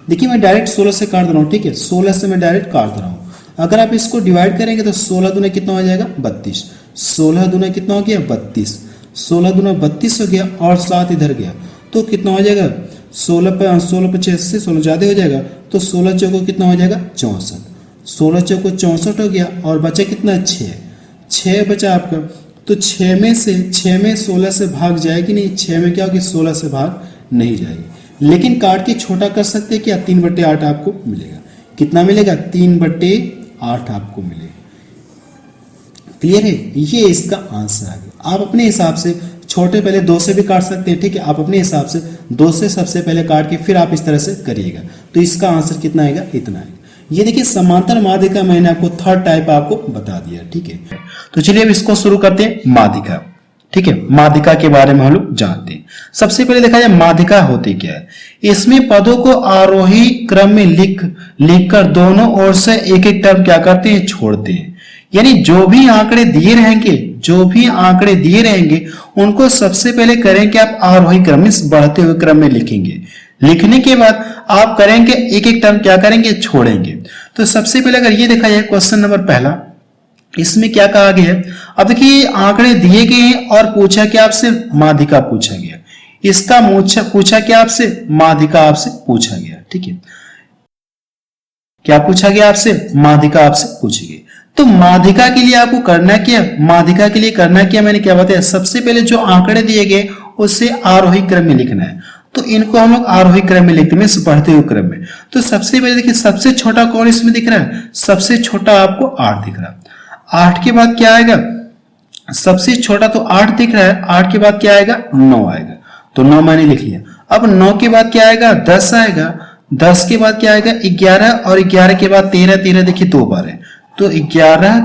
देखिए मैं डायरेक्ट 16 से काट दे रहा हूँ। ठीक है, 16 से मैं डायरेक्ट काट दे रहा हूँ। अगर आप इसको डिवाइड करेंगे तो 16 दूना कितना हो जाएगा, 32। 16 दूना कितना हो गया, 32। 16 दूना 32 हो गया और 7 इधर गया तो कितना हो जाएगा, 16 पे 80, 16 ज़्यादा हो जाएगा। तो 16 चौको कितना हो जाएगा, 64। 16 चौको 64 हो गया और बचा कितना, 6 बचा आपका। तो 6 में 16 से भाग जाएगी नहीं, 6 में क्या होगी, 16 से भाग नहीं जाएगी। लेकिन काट के छोटा कर सकते हैं क्या, 3/8 आपको मिलेगा। कितना मिलेगा, 3/8 आपको मिलेगा। क्लियर है, ये इसका आंसर आ गया। आप अपने हिसाब से छोटे पहले 2 से भी काट सकते हैं। ठीक है, आप अपने हिसाब से 2 से सबसे पहले काट के फिर आप इस तरह से करिएगा। तो इसका आंसर कितना आएगा, इतना आएगा। ये देखिए समांतर माध्यिका मैंने आपको थर्ड टाइप आपको बता दिया। ठीक है, तो चलिए अब इसको शुरू करते हैं, माध्यिका। ठीक है, माध्यिका के बारे में हम लोग जानते हैं। सबसे पहले देखा जाए माध्यिका होती क्या है। इसमें पदों को आरोही क्रम में लिखकर दोनों ओर से एक एक टर्म क्या करते हैं, छोड़ते हैं। यानी जो भी आंकड़े दिए रहेंगे उनको सबसे पहले करेंगे आप आरोही क्रम में, बढ़ते हुए क्रम में लिखेंगे। लिखने के बाद आप करेंगे एक एक टर्म क्या करेंगे, छोड़ेंगे। तो सबसे पहले अगर ये देखा जाए क्वेश्चन नंबर पहला, इसमें क्या कहा गया है। अब देखिए आंकड़े दिए गए हैं और पूछा क्या आपसे, माध्यिका पूछा गया। इसका पूछा क्या आपसे, माध्यिका आपसे पूछा गया। ठीक है, क्या पूछा गया आपसे, माध्यिका आपसे पूछी गई। तो माध्यिका के लिए आपको करना क्या, माध्यिका के लिए करना क्या, मैंने क्या बताया, सबसे पहले जो आंकड़े दिए गए उसे आरोही क्रम में लिखना है। तो इनको हम लोग आरोही क्रम में लिखते हैं, बढ़ते हुए क्रम में। तो सबसे पहले देखिए सबसे छोटा कौन इसमें दिख रहा है, सबसे छोटा आपको 8 दिख रहा है। 8 के बाद क्या आएगा, सबसे छोटा तो 8 दिख रहा है। 8 के बाद क्या आएगा, 9 आएगा। तो 9 मैंने लिख लिया। अब 9 के बाद क्या आएगा, 10 आएगा। 10 के बाद क्या आएगा, 11 और 11 के बाद 13। 13 देखिए 2 बार है तो 11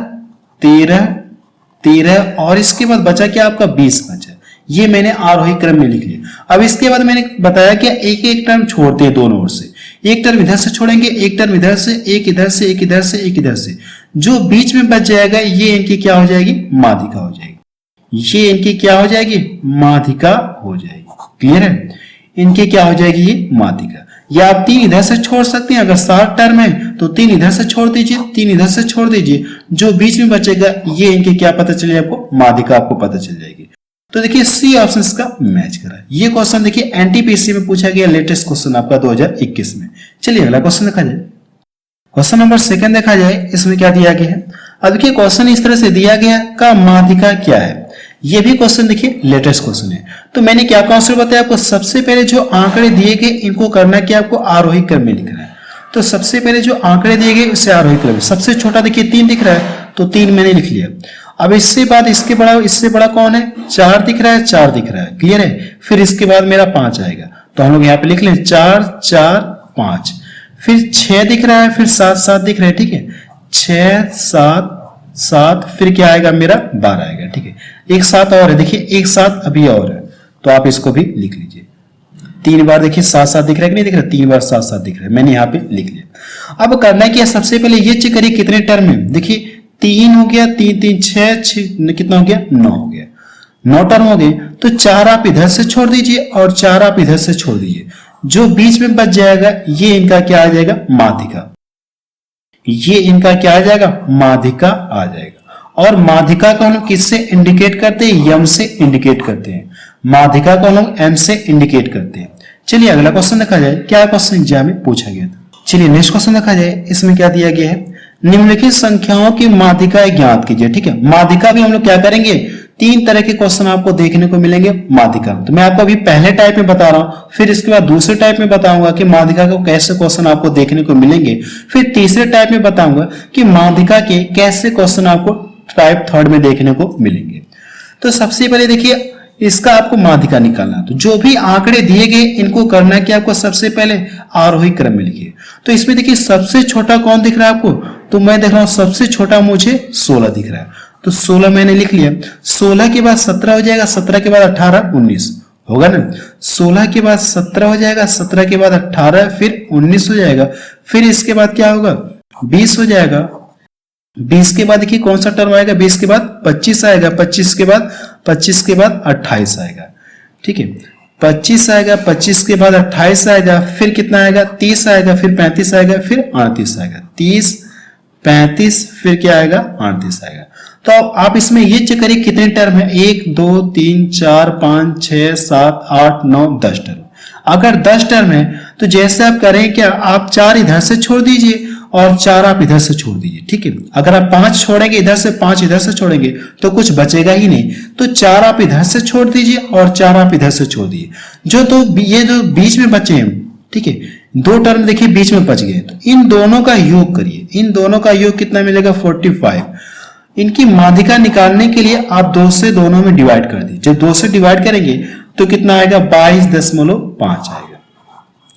13 और इसके बाद बचा क्या आपका 20 बचा। ये मैंने आरोही क्रम में लिख लिया। अब इसके बाद मैंने बताया कि एक एक टर्म छोड़ते हैं दोनों ओर से। एक टर्म इधर से छोड़ेंगे, एक टर्म इधर से, एक इधर से, एक इधर से, एक इधर से। जो बीच में बच जाएगा ये इनकी क्या हो जाएगी, माध्यिका हो जाएगी। ये इनकी क्या हो जाएगी, माध्यिका हो जाएगी। क्लियर है, इनकी क्या हो जाएगी, ये माध्यिका। या आप 3 इधर से छोड़ सकते हैं। अगर 7 टर्म है तो 3 इधर से छोड़ दीजिए, 3 इधर से छोड़ दीजिए। जो बीच में बचेगा ये इनकी क्या पता चलेगी आपको, माध्यिका आपको पता चल जाएगी। तो देखिए सी ऑप्शन इसका मैच करा। ये क्वेश्चन देखिए एनटीपीसी में पूछा गया, लेटेस्ट क्वेश्चन आपका 2021 में। चलिए अगला क्वेश्चन देखा जाए। क्वेश्चन नंबर 2 देखा जाए, इसमें क्या दिया गया है। अब देखिए क्वेश्चन इस तरह से दिया गया का माध्यिका क्या है। ये भी क्वेश्चन देखिए लेटेस्ट क्वेश्चन है। तो मैंने क्या कॉन्सेप्ट बताया आपको, सबसे पहले जो आंकड़े दिए गए इनको करना क्या आपको आरोही क्रम में लिखना है। तो सबसे पहले जो आंकड़े दिए गए उससे आरोही क्रम, सबसे छोटा देखिए 3 दिख रहा है तो 3 मैंने लिख लिया। अब इससे बाद इससे बड़ा कौन है, 4 दिख रहा है, 4 दिख रहा है, क्लियर है। फिर इसके बाद मेरा 5 आएगा तो हम लोग यहाँ पे लिख लें 4 4 5। फिर 6 दिख रहा है, फिर 7 7 दिख रहा है, ठीक है, 6 7 7, फिर क्या आएगा मेरा 12 आएगा, ठीक है। एक 7 और है, देखिए एक 7 अभी और है तो आप इसको भी लिख लीजिए। 3 बार देखिए 7 7 दिख रहा है कि नहीं दिख रहा, 3 बार 7 7 दिख रहा है, मैंने यहाँ पे लिख लिया। अब करना क्या, सबसे पहले ये चेक करिए कितने टर्म है, देखिए 3 हो गया, 3 3 6 कितना हो गया, 9 हो गया, 9 टर्म हो गए। तो 4 आप इधर से छोड़ दीजिए और 4 आप इधर से छोड़ दीजिए, जो बीच में बच जाएगा ये इनका क्या आ जाएगा, माध्यिका। ये इनका क्या आ जाएगा, माध्यिका आ जाएगा। और माध्यिका को हम लोग किससे इंडिकेट करते हैं, यम से इंडिकेट करते हैं। माध्यिका को हम लोग एम से इंडिकेट करते हैं। चलिए अगला क्वेश्चन देखा जाए, क्या क्वेश्चन एग्जाम में पूछा गया था। चलिए नेक्स्ट क्वेश्चन देखा जाए, इसमें क्या दिया गया है, निम्नलिखित संख्याओं की माध्यिकाएं ज्ञात कीजिए, ठीक है। माध्यिका भी हम लोग क्या करेंगे, 3 तरह के क्वेश्चन आपको देखने को मिलेंगे माध्यिका। तो मैं आपको अभी पहले टाइप में बता रहा हूं, फिर इसके बाद दूसरे टाइप में बताऊंगा कि माध्यिका को कैसे क्वेश्चन आपको देखने को मिलेंगे, फिर तीसरे टाइप में बताऊंगा कि माध्यिका के कैसे क्वेश्चन आपको टाइप थर्ड में देखने को मिलेंगे। तो सबसे पहले देखिए इसका आपको माध्यिका निकालना, तो जो भी आंकड़े दिए गए इनको करना है कि आपको सबसे पहले आरोही क्रम में लिखिए। तो इसमें देखिए सबसे छोटा कौन दिख रहा है आपको, तो मैं देख रहा हूं सबसे छोटा मुझे 16 दिख रहा है, तो 16 मैंने लिख लिया। 16 के बाद 17 हो जाएगा, 17 के बाद 18 19 होगा ना, 16 के बाद 17 हो जाएगा, 17 के बाद 18 फिर 19 हो जाएगा, फिर इसके बाद क्या होगा 20 हो जाएगा। 20 के बाद देखिए कौन सा टर्म आएगा, 20 के बाद 25 आएगा, 25 के बाद 28 आएगा, ठीक है। 25 आएगा, 25 के बाद 28 आएगा, फिर कितना आएगा 30 आएगा, फिर 35 आएगा, फिर 38 आएगा, 30 35 फिर क्या आएगा 38 आएगा। तो अब आप इसमें ये चेक करिए कितने टर्म है, 1 2 3 4 5 6 7 8 9 10 टर्म। अगर 10 टर्म है तो जैसे आप करें क्या, आप 4 इधर से छोड़ दीजिए और 4 आप इधर से छोड़ दीजिए, ठीक है। अगर आप 5 छोड़ेंगे इधर से, 5 इधर से छोड़ेंगे तो कुछ बचेगा ही नहीं, तो 4 आप इधर से छोड़ दीजिए और 4 आप इधर से छोड़ दीजिए। ये जो बीच में बचे हैं, ठीक है, 2 टर्म देखिए बीच में बच गए, तो इन दोनों का योग करिए, इन दोनों का योग कितना मिलेगा 45। इनकी माध्यिका निकालने के लिए आप 2 से दोनों में डिवाइड कर दीजिए, जब 2 से डिवाइड करेंगे तो कितना आएगा 22.5 आएगा।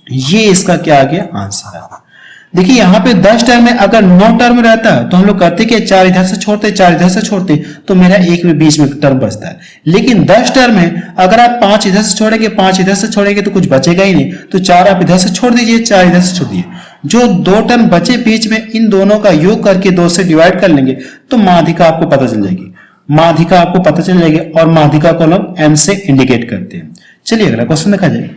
ये इसका क्या आ गया आंसर है। देखिए यहाँ पे 10 टर्म में अगर 9 टर्म रहता है तो हम लोग करते कि 4 इधर से छोड़ते, 4 इधर से छोड़ते, तो मेरा एक में बीच में टर्म बचता है। लेकिन 10 टर्म में अगर आप 5 इधर से छोड़ेंगे, 5 इधर से छोड़ेंगे तो कुछ बचेगा ही नहीं, तो 4 आप इधर से छोड़ दीजिए, 4 इधर से छोड़ दीजिए। जो 2 टर्म बचे बीच में, इन दोनों का योग करके 2 से डिवाइड कर लेंगे तो माध्यिका आपको पता चल जाएगी, माध्यिका आपको पता चल जाएगी। और माध्यिका को हम एम से इंडिकेट करते हैं। चलिए अगला क्वेश्चन देखा जाए,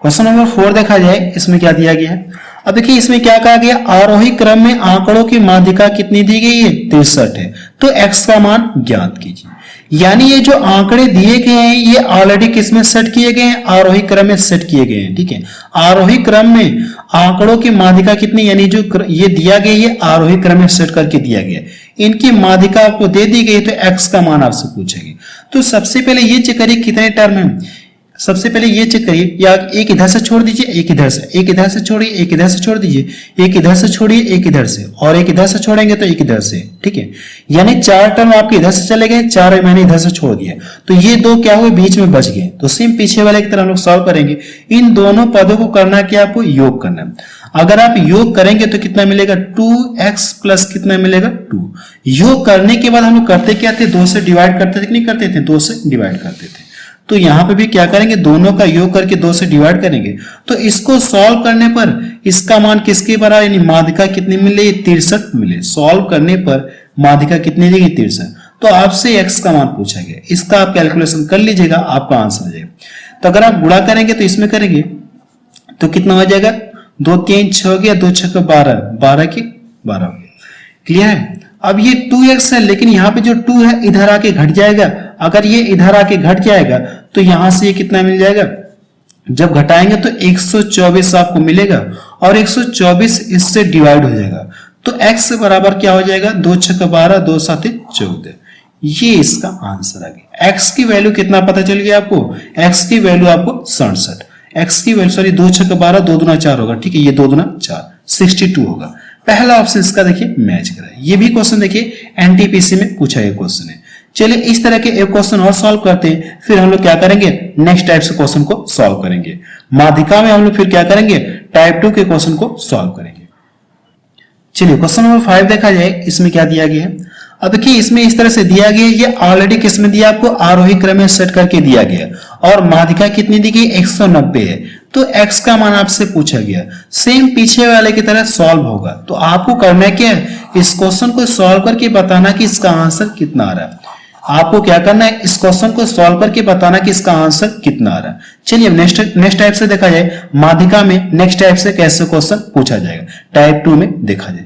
क्वेश्चन नंबर 4 देखा जाए, इसमें क्या दिया गया है। अब देखिए इसमें क्या कहा गया, आरोही क्रम में आंकड़ों की माध्यिका कितनी दी गई है 63 है, तो x का मान ज्ञात कीजिए। यानी ये जो आंकड़े दिए गए हैं ये ऑलरेडी किस में सेट किए गए हैं, आरोही क्रम में सेट किए गए हैं, ठीक है। आरोही क्रम में आंकड़ों की माध्यिका कितनी, यानी जो ये दिया गया ये आरोही क्रम में सेट करके दिया गया, इनकी माध्यिका आपको दे दी गई, तो x का मान आपसे पूछेंगे। तो सबसे पहले ये चेक करिए कितने टर्म है, सबसे पहले ये चेक करिए, या एक इधर से छोड़ दीजिए, एक इधर से, एक इधर से छोड़िए, एक इधर से छोड़ दीजिए, एक इधर से छोड़िए, एक इधर से, और एक इधर से छोड़ेंगे तो एक इधर से, ठीक है। यानी 4 टर्म आपके इधर से चले गए, 4 मैंने इधर से छोड़ दिए, तो ये 2 क्या हुए बीच में बच गए। तो सेम पीछे वाले की तरह हम लोग सॉल्व करेंगे। इन दोनों पदों को करना क्या, आपको योग करना है। अगर आप योग करेंगे तो कितना मिलेगा 2x प्लस कितना मिलेगा 2। योग करने के बाद हम लोग करते क्या थे, 2 से डिवाइड करते थे कि नहीं करते थे, 2 से डिवाइड करते थे। तो यहां पे भी क्या करेंगे, दोनों का योग करके 2 से डिवाइड करेंगे। तो इसको सॉल्व करने पर इसका मान किसके बराबर, यानी माध्यिका कितनी मिले 63 मिले। सॉल्व करने पर माध्यिका कितनी देगी 63। तो आपसे x का मान पूछा गया, इसका आप कैलकुलेशन कर लीजिएगा, आपका आंसर आ जाएगा। तो अगर आप गुणा करेंगे तो इसमें करेंगे तो कितना हो जाएगा, 2 3 6 हो गया, 2 6 12, 12 के 12 हो गया। क्लियर है। अब ये 2x है, लेकिन यहाँ पे जो 2 है इधर आके घट जाएगा। अगर ये इधर आके घट जाएगा तो यहां से ये कितना मिल जाएगा, जब घटाएंगे तो 124 आपको मिलेगा, और 124 इससे डिवाइड हो जाएगा। तो x बराबर क्या हो जाएगा, 2 6 12, 2 7 14। ये इसका आंसर आ गया। x की वैल्यू कितना पता चल गया आपको, x की वैल्यू आपको 67, x की वैल्यू सॉरी 2 6 12, 2 दूना 4 होगा, ठीक है, ये 2 दूना 4, 62 होगा। पहला ऑप्शन इसका देखिए मैच करा है। ये भी क्वेश्चन देखिए एनटीपीसी में पूछा गया क्वेश्चन है। चलिए इस तरह के एक क्वेश्चन और सॉल्व करते हैं, फिर हम लोग क्या करेंगे, नेक्स्ट टाइप से क्वेश्चन को सॉल्व करेंगे। माध्यिका में हम लोग फिर क्या करेंगे, टाइप 2 के क्वेश्चन को सॉल्व करेंगे। चलिए क्वेश्चन नंबर 5 देखा जाए, इसमें क्या दिया गया है। अब देखिए इसमें इस तरह से दिया गया, ये ऑलरेडी किस में दिया आपको, आरोही क्रम में सेट करके दिया गया, और माध्यिका कितनी दी गई, 190 है। तो x का मान आपसे पूछा गया, सेम पीछे वाले की तरह सॉल्व होगा। तो आपको करना क्या है, इस क्वेश्चन को सॉल्व करके बताना कि इसका आंसर कितना आ रहा है। आपको क्या करना है, इस क्वेश्चन को सॉल्व करके बताना कि इसका आंसर कितना आ रहा है। चलिए नेक्स्ट टाइप से देखा जाए, माध्यिका में नेक्स्ट टाइप से कैसे क्वेश्चन पूछा जाएगा, टाइप 2 में देखा जाए।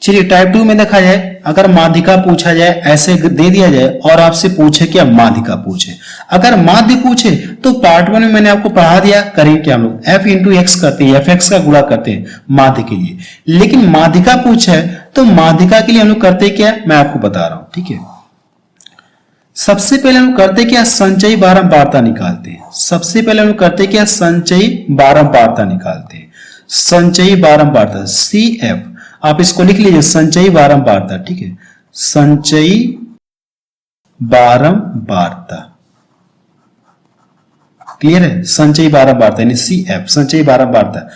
चलिए टाइप 2 में देखा जाए, अगर माध्यिका पूछा जाए, ऐसे दे दिया जाए और आपसे पूछे क्या, माध्यिका पूछे। अगर माध्य पूछे तो पार्ट 1 में मैंने आपको पढ़ा दिया, करें क्या हम लोग f इंटू एक्स करते हैं, fx का गुणा करते हैं माध्य के लिए। लेकिन माध्यिका पूछा है तो माध्यिका के लिए हम लोग करते क्या, मैं आपको बता रहा हूं, ठीक है। सबसे पहले हम करते क्या, संचयी बारंबारता निकालते हैं। सबसे पहले हम करते क्या, संचयी बारंबारता निकालते हैं। संचयी बारंबारता CF, आप इसको लिख लीजिए, संचयी बारंबारता, ठीक है, संचयी बारंबारता, क्लियर है, संचयी बारंबारता यानी CF, संचयी बारंबारता।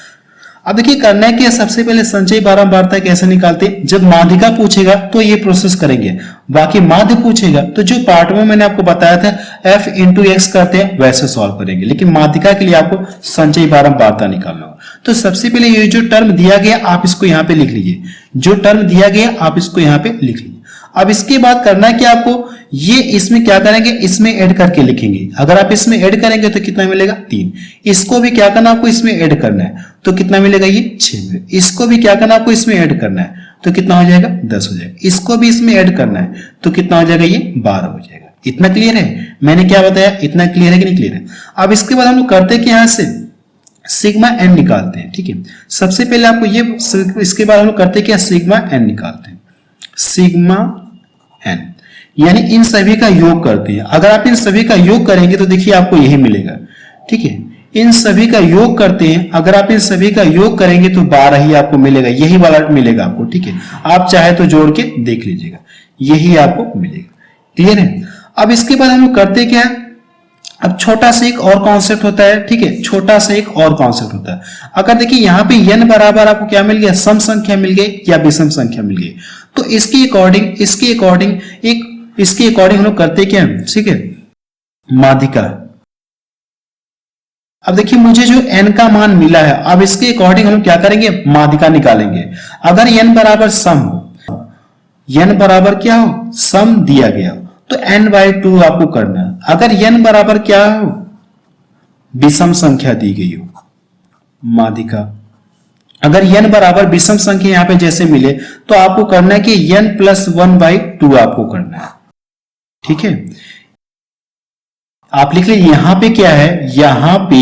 अब देखिए करना है कि सबसे पहले संचयी बारंबारता कैसे निकालते हैं, जब माध्यिका पूछेगा तो ये प्रोसेस करेंगे, बाकी माध्य पूछेगा तो जो पार्ट में मैंने आपको बताया था f इंटू एक्स करते हैं वैसे सॉल्व करेंगे। लेकिन माध्यिका के लिए आपको संचयी बारंबारता निकालना होगा। तो सबसे पहले ये जो टर्म दिया गया आप इसको यहाँ पे लिख लीजिए, जो टर्म दिया गया आप इसको यहाँ पे लिख लीजिए। अब इसके बाद करना है कि आपको ये इसमें क्या करेंगे, इसमें ऐड करके लिखेंगे। अगर आप इसमें ऐड करेंगे तो कितना मिलेगा, 3। इसको भी क्या करना आपको इसमें ऐड करना है, तो कितना मिलेगा, ये 6 मिलेगा। इसको भी क्या करना आपको इसमें ऐड करना है, तो कितना हो जाएगा, 10 हो जाएगा। इसको भी इसमें ऐड करना है तो कितना हो जाएगा, ये 12 हो जाएगा। इतना क्लियर है, मैंने क्या बताया, इतना क्लियर है कि नहीं क्लियर है। अब इसके बाद हम लोग करते कि यहां से सिग्मा एन निकालते हैं, ठीक है। सबसे पहले आपको ये, इसके बाद हम लोग करते क्या, सिग्मा एन निकालते हैं, सिग्मा एन यानी इन सभी का योग करते हैं। अगर आप इन सभी का योग करेंगे तो देखिए आपको यही मिलेगा, ठीक है। इन सभी का योग करते हैं, अगर आप इन सभी का योग करेंगे तो 12 ही आपको मिलेगा, यही वाला मिलेगा आपको, ठीक है। आप चाहे तो जोड़ के देख लीजिएगा, यही आपको मिलेगा, क्लियर है। अब इसके बाद हम लोग करते क्या है, अब छोटा सा एक और कॉन्सेप्ट होता है, ठीक है, छोटा सा एक और कॉन्सेप्ट होता है। अगर देखिए यहाँ पे n बराबर आपको क्या मिल गया, सम संख्या मिल गई या विषम संख्या मिल गई, तो इसके अकॉर्डिंग हम लोग करते क्या है, ठीक है, माध्यिका। अब देखिए मुझे जो n का मान मिला है, अब इसके अकॉर्डिंग हम लोग क्या करेंगे, माध्यिका निकालेंगे। अगर n बराबर सम हो, n बराबर क्या हो, सम दिया गया हो, तो n/2 आपको करना है। अगर n बराबर क्या हो, विषम संख्या दी गई हो, माध्यिका। अगर n बराबर विषम संख्या यहां पे जैसे मिले तो आपको करना है कि n+1/2 आपको करना है, ठीक है। आप लिख लीजिए यहां पे क्या है, यहां पे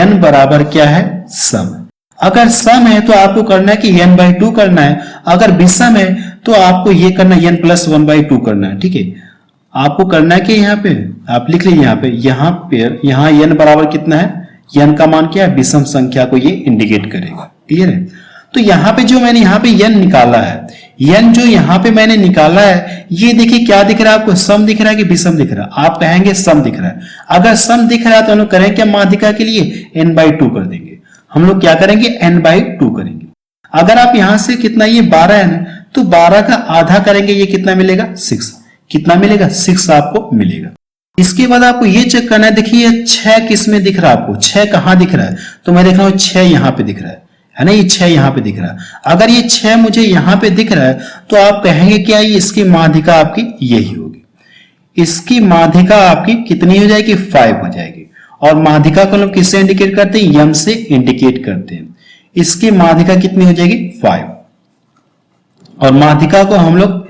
n बराबर क्या है, सम। अगर सम है तो आपको करना है कि n/2 करना है, अगर विषम है तो आपको ये करना है n+1/2 करना है, ठीक है। आपको करना है कि यहाँ पे आप लिख लीजिए, यहाँ n बराबर कितना है, n का मान क्या है, विषम संख्या को ये इंडिकेट करेगा, क्लियर है। तो यहाँ पे जो मैंने यहाँ पे n निकाला है, n जो यहाँ पे मैंने निकाला है, ये देखिए क्या दिख रहा है आपको, सम दिख रहा है कि विषम दिख रहा है, आप कहेंगे सम दिख रहा है। अगर सम दिख रहा है तो हम लोग करें क्या, माध्यिका के लिए n/2 कर देंगे। हम लोग क्या करेंगे, n/2 करेंगे। अगर आप यहां से कितना, ये 12 है ना, तो 12 का आधा करेंगे, ये कितना मिलेगा, 6। कितना मिलेगा, 6 आपको मिलेगा। इसके बाद आपको ये चेक करना है, देखिए 6 किस में दिख रहा है आपको, 6 कहां दिख रहा है, तो मैं देख रहा हूं 6 यहां पे दिख रहा है ना, ये 6 यहां पे दिख रहा है। अगर ये 6 मुझे यहां पे दिख रहा है तो आप कहेंगे क्या, ये इसकी माध्यिका आपकी यही होगी। इसकी माध्यिका आपकी कितनी हो जाएगी, 5 हो जाएगी। और माध्यिका को हम किससे इंडिकेट करते हैं, m से इंडिकेट करते हैं। इसकी माध्यिका कितनी हो जाएगी, 5, और माध्यिका को हम लोग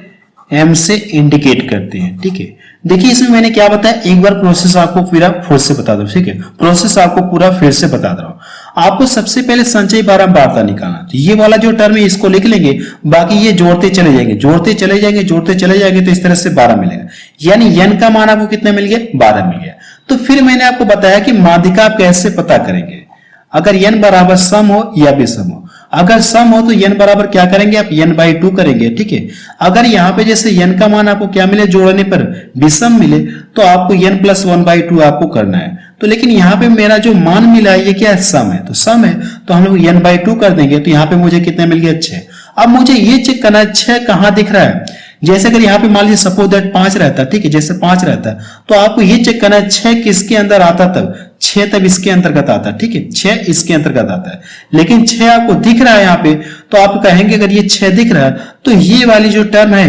m से इंडिकेट करते हैं, ठीक है। देखिए इसमें मैंने क्या बताया, एक बार प्रोसेस आपको पूरा फिर से बता दो, ठीक है, प्रोसेस आपको पूरा फिर से बता दे रहा हूं। आपको सबसे पहले संचयी बारंबारता निकालना। तो ये वाला जो टर्म है इसको लिख लेंगे, बाकी ये जोड़ते चले जाएंगे, जोड़ते चले जाएंगे, जोड़ते चले जाएंगे, तो इस तरह से 12 मिलेगा। यानी n का मान आपको कितना मिल गया, 12 मिल गया। तो फिर मैंने आपको बताया कि माध्यिका आप कैसे पता करेंगे, अगर n बराबर सम हो या विषम हो। अगर सम हो तो n बराबर क्या करेंगे आप, n/2 करेंगे, ठीक है। अगर यहाँ पे जैसे n का मान आपको क्या मिले, जोड़ने पर विषम मिले, तो आपको n + 1/2 आपको करना है। तो लेकिन यहाँ पे मेरा जो मान मिला है ये क्या है, सम है। तो सम है तो हम लोग n/2 कर देंगे, तो यहाँ पे मुझे कितना मिल गया, 6। अब मुझे ये चेक करना है 6 कहाँ दिख रहा है। जैसे अगर यहाँ पे मान लीजिए सपोज दैट 5 रहता है, ठीक है, जैसे 5 रहता है, तो आपको ये चेक करना है 6 किसके अंदर आता, तब 6 तब इसके अंतर्गत आता है, ठीक है, 6 इसके अंतर्गत आता है। लेकिन 6 आपको दिख रहा है यहाँ पे, तो आप कहेंगे अगर ये 6 दिख रहा है तो ये वाली जो टर्म है,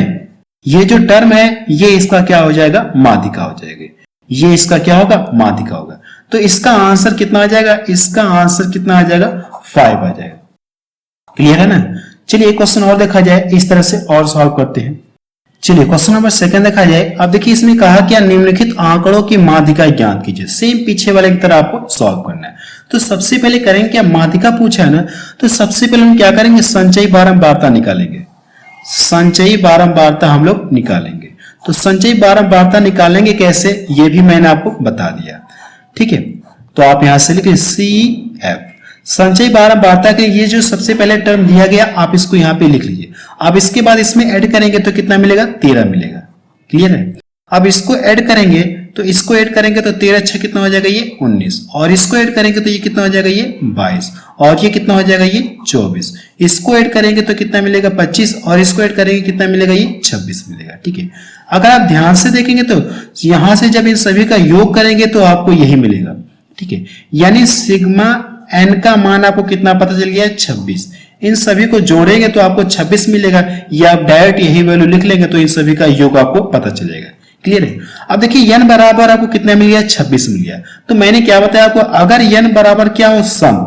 ये जो टर्म है ये इसका क्या हो जाएगा, माध्यिका हो जाएगी। ये इसका क्या होगा, माध्यिका होगा। तो इसका आंसर कितना आ जाएगा, इसका आंसर कितना आ जाएगा, 5 आ जाएगा। क्लियर है ना। चलिए एक क्वेश्चन और देखा जाए, इस तरह से और सॉल्व करते हैं। चलिए क्वेश्चन नंबर 2 देखा जाए। अब देखिए इसमें कहा क्या, निम्नलिखित आंकड़ों की माध्यिका ज्ञात कीजिए। सेम पीछे वाले की तरह आपको सॉल्व करना है। तो सबसे पहले करेंगे क्या, माध्यिका पूछा है ना, तो सबसे पहले हम क्या करेंगे, संचयी बारंबारता निकालेंगे। संचयी बारंबारता हम लोग निकालेंगे। तो संचयी बारंबारता निकालेंगे कैसे, ये भी मैंने आपको बता दिया, ठीक है। तो आप यहां से लिखिए CF। संचयी बारंबारता के ये जो सबसे पहले टर्म दिया गया, आप इसको यहाँ पे लिख लीजिए। अब इसके बाद इसमें ऐड करेंगे तो कितना मिलेगा, 13 मिलेगा। क्लियर है। अब इसको ऐड करेंगे तो इसको ऐड करेंगे तो 13 6 कितना हो जाएगा, ये 19। और इसको ऐड करेंगे तो ये कितना हो जाएगा, ये 22। और ये कितना हो जाएगा, ये 24। इसको ऐड करेंगे तो कितना मिलेगा, 25। और इसको ऐड करेंगे कितना मिलेगा, ये 26 मिलेगा, ठीक है। अगर आप ध्यान से देखेंगे तो यहां से जब इन सभी का योग करेंगे तो आपको यही मिलेगा, ठीक है। यानी सिग्मा n का मान आपको कितना पता चल गया है, 26। इन सभी को जोड़ेंगे तो आपको 26 मिलेगा, या आप डायरेक्ट यही वैल्यू लिख लेंगे तो इन सभी का योग आपको पता चलेगा। क्लियर है। अब देखिए n बराबर आपको कितना मिल गया, 26 मिल गया। तो मैंने क्या बताया आपको, अगर n बराबर क्या हो, सम।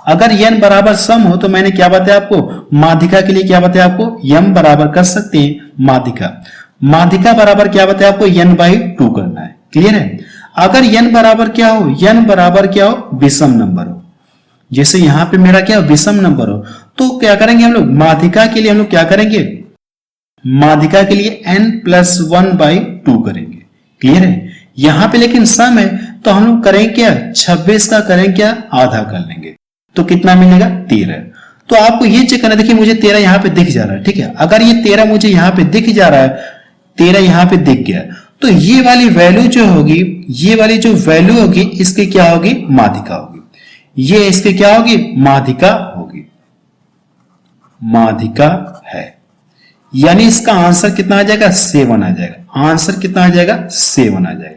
अगर n बराबर सम हो तो मैंने क्या बताया आपको, माध्यिका के लिए क्या बताया आपको, m बराबर कर सकते हैं माध्यिका। माध्यिका बराबर क्या बताया आपको, n/2 करना है। क्लियर है। अगर n बराबर क्या हो, n बराबर क्या हो, विषम नंबर हो। जैसे यहां पे मेरा क्या विषम नंबर हो, तो क्या करेंगे हम लोग, माध्यिका के लिए हम लोग क्या करेंगे, माध्यिका के लिए n + 1/2 करेंगे। क्लियर है। यहां पे लेकिन सम है तो हम लोग करेंगे क्या, 26 का करेंगे क्या, आधा कर लेंगे, तो कितना मिलेगा, 13। तो आपको ये चेक करना, देखिए मुझे 13 यहां पे दिख जा रहा है, ठीक है। अगर ये 13 मुझे यहां पे दिख जा रहा है, 13 यहां पे दिख गया, तो ये वाली वैल्यू जो होगी, ये वाली जो वैल्यू होगी, इसकी क्या होगी, माध्यिका होगी। ये इसकी क्या होगी, माध्यिका होगी, माध्यिका है। यानी इसका आंसर कितना आ जाएगा, 7 आ जाएगा। आंसर कितना आ जाएगा, 7 आ जाएगा।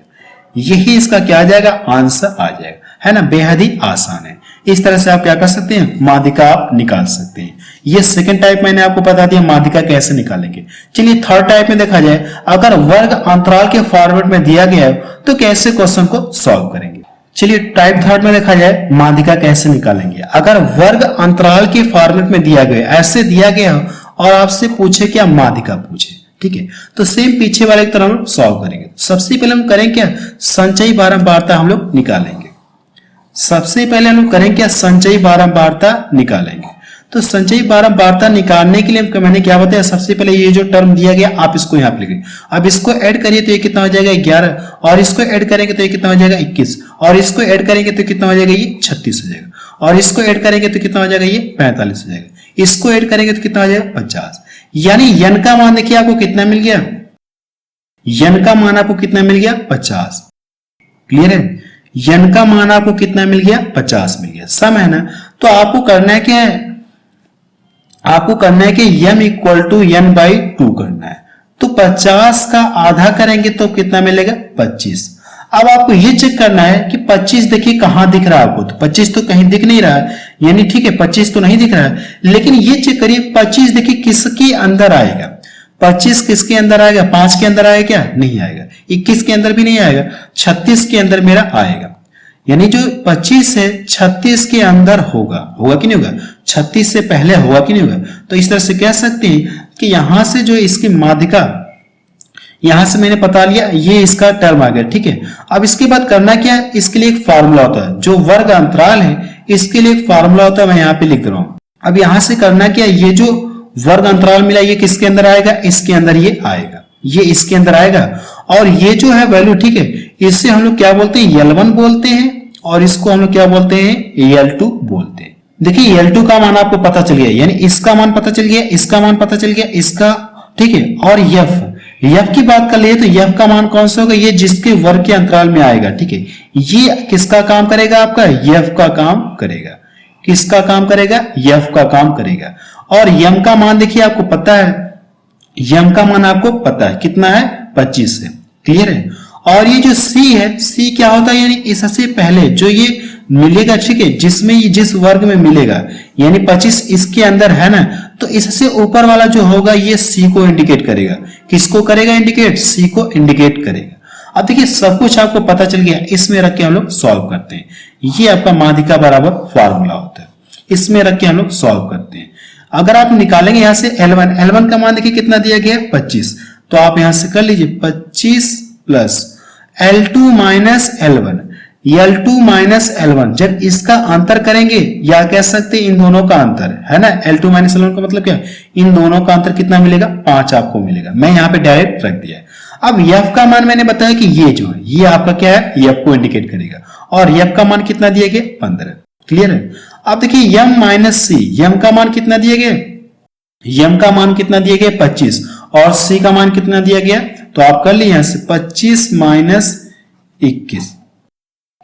यही इसका क्या आ जाएगा, आंसर आ जाएगा, है ना। बेहद ही आसान है। इस तरह से आप क्या कर सकते हैं, माध्यिका आप निकाल सकते हैं। ये सेकंड टाइप मैंने आपको बता दिया माध्यिका कैसे निकालेंगे। चलिए थर्ड टाइप में देखा जाए, अगर वर्ग अंतराल के फॉर्मेट में दिया गया है तो कैसे क्वेश्चन को सॉल्व करेंगे। चलिए टाइप थर्ड में देखा जाए माध्यिका कैसे निकालेंगे। अगर वर्ग अंतराल के फॉर्मेट में दिया गया, ऐसे दिया गया और आपसे पूछे क्या, माध्यिका पूछे, ठीक है, तो सेम पीछे वाले की तरह हम सॉल्व करेंगे। सबसे पहले हम करेंगे क्या, संचयी बारंबारता हम लोग निकालेंगे। सबसे पहले हम लोग करेंगे क्या, संचयी बारंबारता निकालेंगे। तो संचयी बारंबारता निकालने के लिए मैंने क्या बताया, सबसे पहले ये जो टर्म दिया गया आप इसको यहाँ पे लिखिए। अब इसको ऐड करिए तो ये कितना हो जाएगा, 11। और इसको ऐड करेंगे तो ये कितना हो जाएगा, 21। और इसको ऐड करेंगे तो कितना हो जाएगा, ये 36 हो जाएगा। और इसको ऐड करेंगे तो कितना हो जाएगा, ये 45 हो जाएगा। इसको ऐड करेंगे तो कितना हो जाएगा, 50। यानी n का मान देखिए आपको कितना मिल गया, n का मान आपको कितना मिल गया, 50। क्लियर है। n का मान आपको कितना मिल गया, 50 मिल गया। सम है ना। तो आपको करना है क्या है, आपको करना है कि m = n/2 करना है। तो 50 का आधा करेंगे तो कितना मिलेगा, 25। अब आपको ये चेक करना है कि 25 देखिए कहां दिख रहा है आपको, तो 25 तो कहीं दिख नहीं रहा है, यानी ठीक है 25 तो नहीं दिख रहा है। लेकिन ये चेक करिए 25 देखिए किसके अंदर आएगा, 25 किसके अंदर आएगा, 5 के अंदर आएगा क्या, नहीं आएगा। 21 के अंदर भी नहीं आएगा, 36 के अंदर मेरा आएगा। यानी जो 25 है 36 के अंदर होगा, होगा कि नहीं होगा, 36 से पहले होगा कि नहीं होगा। तो इस तरह से कह सकते हैं कि यहां से जो इसकी माध्यिका, यहां से मैंने बता लिया ये इसका टर्म आ गया, ठीक है। अब इसके बाद करना क्या है, इसके लिए एक फार्मूला होता है, जो वर्ग अंतराल है इसके लिए एक फार्मूला होता है, मैं यहाँ पे लिख रहा हूं। अब यहां से करना क्या, ये जो वर्ग अंतराल मिला ये किसके अंदर आएगा, इसके अंदर ये आएगा, ये इसके अंदर आएगा। और ये जो है वैल्यू, ठीक है, इससे हम लोग क्या बोलते हैं, L1 बोलते हैं, और इसको हम लोग क्या बोलते हैं, L2 बोलते हैं। देखिए L2 का मान आपको पता चल गया, यानी इसका मान पता चल गया, इसका मान पता चल गया, इसका, ठीक है। और F की बात कर लिए तो F का मान कौन सा होगा, ये जिसके वर्ग के अंतराल में आएगा, ठीक है। ये किसका काम करेगा, आपका F का काम करेगा। किसका काम करेगा, F का काम करेगा। और M का मान देखिए आपको पता है, M का मान आपको पता है कितना है, 25 है, क्लियर है। और ये जो C है, C क्या होता है, यानी इससे पहले जो ये मिलेगा, ठीक है, जिसमें ये जिस वर्ग में मिलेगा, यानी 25 इसके अंदर है ना, तो इससे ऊपर वाला जो होगा ये C को इंडिकेट करेगा। किसको करेगा इंडिकेट, C को इंडिकेट करेगा। अब देखिए सब कुछ आपको पता चल गया, इसमें रख के हम लोग सॉल्व करते हैं। ये आपका माध्यिका बराबर फार्मूला होता है, इसमें रख के हम लोग सॉल्व करते हैं। अगर आप निकालेंगे यहां से L1 का मान देखिए कितना दिया गया है, 25, तो आप यहां से कर लीजिए 25 plus L2 minus L1, L2 minus L1, जब इसका अंतर करेंगे, या कह सकते हैं इन दोनों का अंतर है ना, L2 माइनस L1 का मतलब क्या है, इन दोनों का अंतर कितना मिलेगा, 5 आपको मिलेगा। मैं यहाँ पे डायरेक्ट रख दिया है। अब F का मान मैंने बताया कि ये जो है ये आपका क्या है, F को इंडिकेट करेगा, और F का मान कितना दिया गया, 15, क्लियर है। अब देखिए M माइनस C, M का मान कितना दिया गया, M का मान कितना दिया गया, 25, और C का मान कितना दिया गया, तो आप कर लीजिए यहां से 25 माइनस 21,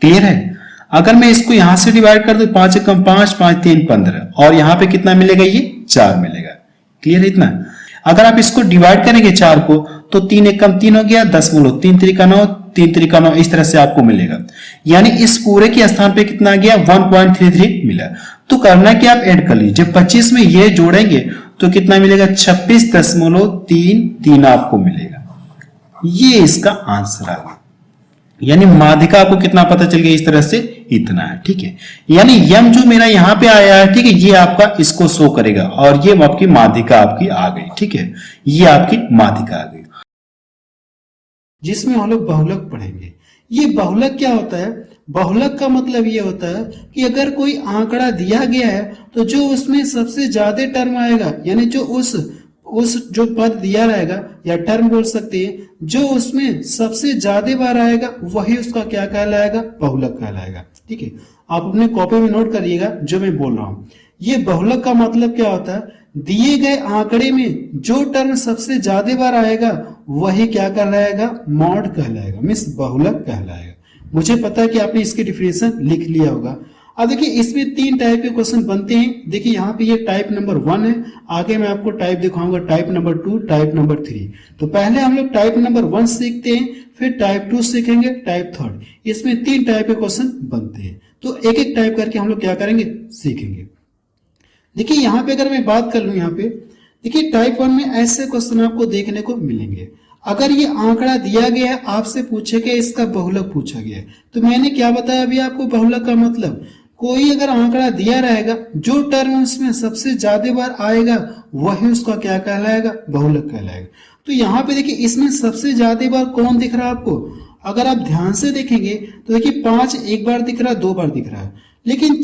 क्लियर है। अगर मैं इसको यहां से डिवाइड कर दूं, 5 एकम 5, 5 3 15, और यहां पे कितना मिलेगा, ये 4 मिलेगा, क्लियर है इतना। अगर आप इसको डिवाइड करेंगे 4 को, तो 3 एकम 3 हो गया, 10 बोलो 3 3 9, 3 3 9, इस तरह से आपको मिलेगा। यानी इस पूरे के स्थान पे कितना आ गया, 1.33 मिला। तो करना क्या, आप ऐड कर लीजिए, जब 25 में ये जोड़ेंगे तो कितना मिलेगा, 26.33 आपको मिलेगा। ये इसका आंसर आ गया। यानी माध्यिका आपको कितना पता चल गया, इस तरह से इतना है, ठीक है। यानी यम जो मेरा यहां पे आया है, ठीक है, ये आपका इसको शो करेगा, और ये आपकी माध्यिका आपकी आ गई, ठीक है, ये आपकी माध्यिका आ गई, जिसमें हम लोग बहुलक पढ़ेंगे। ये बहुलक क्या होता है, बहुलक का मतलब ये होता है कि अगर कोई आंकड़ा दिया गया है, तो जो उसमें सबसे ज्यादा टर्म आएगा, यानी जो उस जो पद दिया रहेगा, या टर्म बोल सकते हैं, जो उसमें सबसे ज्यादा बार आएगा, वही उसका क्या कहलाएगा, बहुलक कहलाएगा, ठीक है। आप अपने कॉपी में नोट करिएगा जो मैं बोल रहा हूं। ये बहुलक का मतलब क्या होता है, दिए गए आंकड़े में जो टर्म सबसे ज्यादा बार आएगा, वही क्या कहलाएगा, मॉड कहलाएगा, मीन्स बहुलक कहलाएगा। मुझे पता है कि आपने इसकी डिफिनेशन लिख लिया होगा। अब देखिए इसमें 3 टाइप के क्वेश्चन बनते हैं। देखिए यहाँ पे ये टाइप नंबर 1 है, आगे मैं आपको टाइप दिखाऊंगा, टाइप नंबर 2, टाइप नंबर 3। तो पहले हम लोग टाइप नंबर 1 सीखते हैं, फिर टाइप 2 सीखेंगे, टाइप 3। इसमें 3 टाइप के क्वेश्चन बनते हैं, तो एक एक टाइप करके हम लोग क्या करेंगे, सीखेंगे। देखिए यहाँ पे अगर मैं बात कर लूं, यहाँ पे देखिए टाइप 1 में ऐसे क्वेश्चन आपको देखने को मिलेंगे। अगर ये आंकड़ा दिया गया है, आपसे पूछे गया, इसका बहुलक पूछा गया है, तो मैंने क्या बताया अभी आपको, बहुलक का मतलब कोई अगर आंकड़ा दिया रहेगा, जो टर्म उसमें सबसे ज्यादा बार आएगा, वही उसका क्या कहलाएगा, बहुलक कहलाएगा। तो यहाँ पे देखिए इसमें सबसे ज्यादा बार कौन दिख रहा है आपको, अगर आप ध्यान से देखेंगे तो देखिए 5 एक बार दिख रहा है, 2 बार दिख रहा है, लेकिन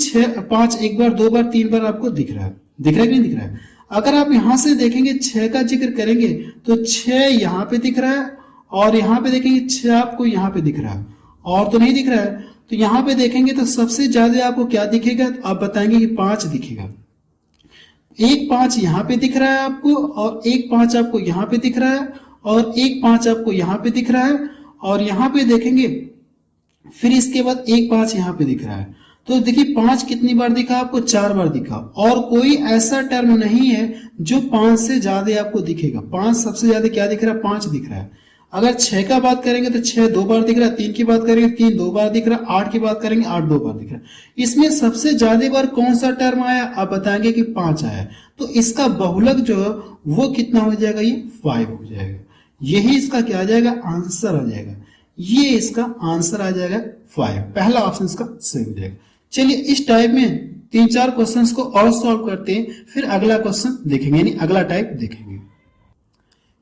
5 एक बार, 2 बार, 3 बार आपको दिख रहा है, दिख रहा है कि नहीं दिख रहा है। अगर आप यहां से देखेंगे, 6 का जिक्र करेंगे तो 6 यहाँ पे दिख रहा है, और यहाँ पे देखेंगे 6 आपको यहाँ पे दिख रहा है, और तो नहीं दिख रहा है। तो यहाँ पे देखेंगे तो सबसे ज्यादा आपको क्या दिखेगा, तो आप बताएंगे कि 5 दिखेगा। एक 5 यहाँ पे दिख रहा है आपको, और एक 5 आपको यहाँ पे दिख रहा है, और एक 5 आपको यहाँ पे दिख रहा है, और यहाँ पे देखेंगे फिर इसके बाद एक 5 यहाँ पे दिख रहा है। तो देखिए 5 कितनी बार दिखा आपको, 4 बार दिखा, और कोई ऐसा टर्म नहीं है जो 5 से ज्यादा आपको दिखेगा। 5 सबसे ज्यादा क्या दिख रहा है, 5 दिख रहा है। अगर 6 का बात करेंगे तो 6 2 बार दिख रहा है, 3 की बात करेंगे 3 2 बार दिख रहा है, 8 की बात करेंगे 8 2 बार दिख रहा है। इसमें सबसे ज्यादा बार कौन सा टर्म आया, आप बताएंगे कि 5 आया। तो इसका बहुलक जो है वो कितना हो जाएगा, ये 5 हो जाएगा। यही इसका क्या आ जाएगा, आंसर आ जाएगा। ये इसका आंसर आ जाएगा 5, पहला ऑप्शन इसका सही हो जाएगा। चलिए इस टाइप में 3-4 क्वेश्चंस को और सॉल्व करते हैं, फिर अगला क्वेश्चन देखेंगे, यानी अगला टाइप देखेंगे।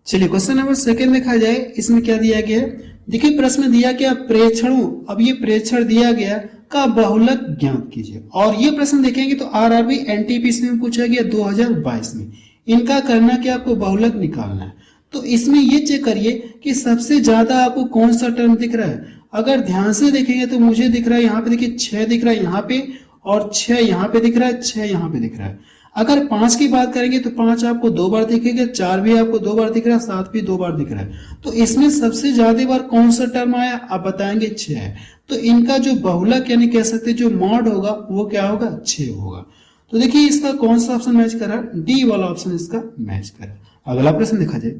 चलिए क्वेश्चन नंबर 2 देखा जाए, इसमें क्या दिया गया है। देखिए प्रश्न दिया गया प्रेक्षणों, अब ये प्रेक्षण दिया गया का बहुलक ज्ञात कीजिए। और ये प्रश्न देखेंगे तो आरआरबी एनटीपीसी में पूछा गया 2022 में। इनका करना क्या, आपको बहुलक निकालना है। तो इसमें ये चेक करिए कि सबसे ज्यादा आपको कौन सा टर्म दिख रहा है। अगर ध्यान से देखेंगे तो मुझे दिख रहा है यहाँ पे, देखिए 6 दिख रहा है यहाँ पे, और 6 यहाँ पे दिख रहा है, 6 यहाँ पे दिख रहा है। अगर 5 की बात करेंगे तो 5 आपको 2 बार दिखेगा, 4 भी आपको 2 बार दिख रहा है, 7 भी 2 बार दिख रहा है। तो इसमें सबसे ज्यादा बार कौन सा टर्म आया, आप बताएंगे 6 है। तो इनका जो बहुलक यानी कह सकते हैं जो मॉड होगा वो क्या होगा, 6 होगा। तो देखिए इसका कौन सा ऑप्शन मैच कर रहा है, डी वाला ऑप्शन इसका मैच कर रहा है। अगला प्रश्न देखा जाए,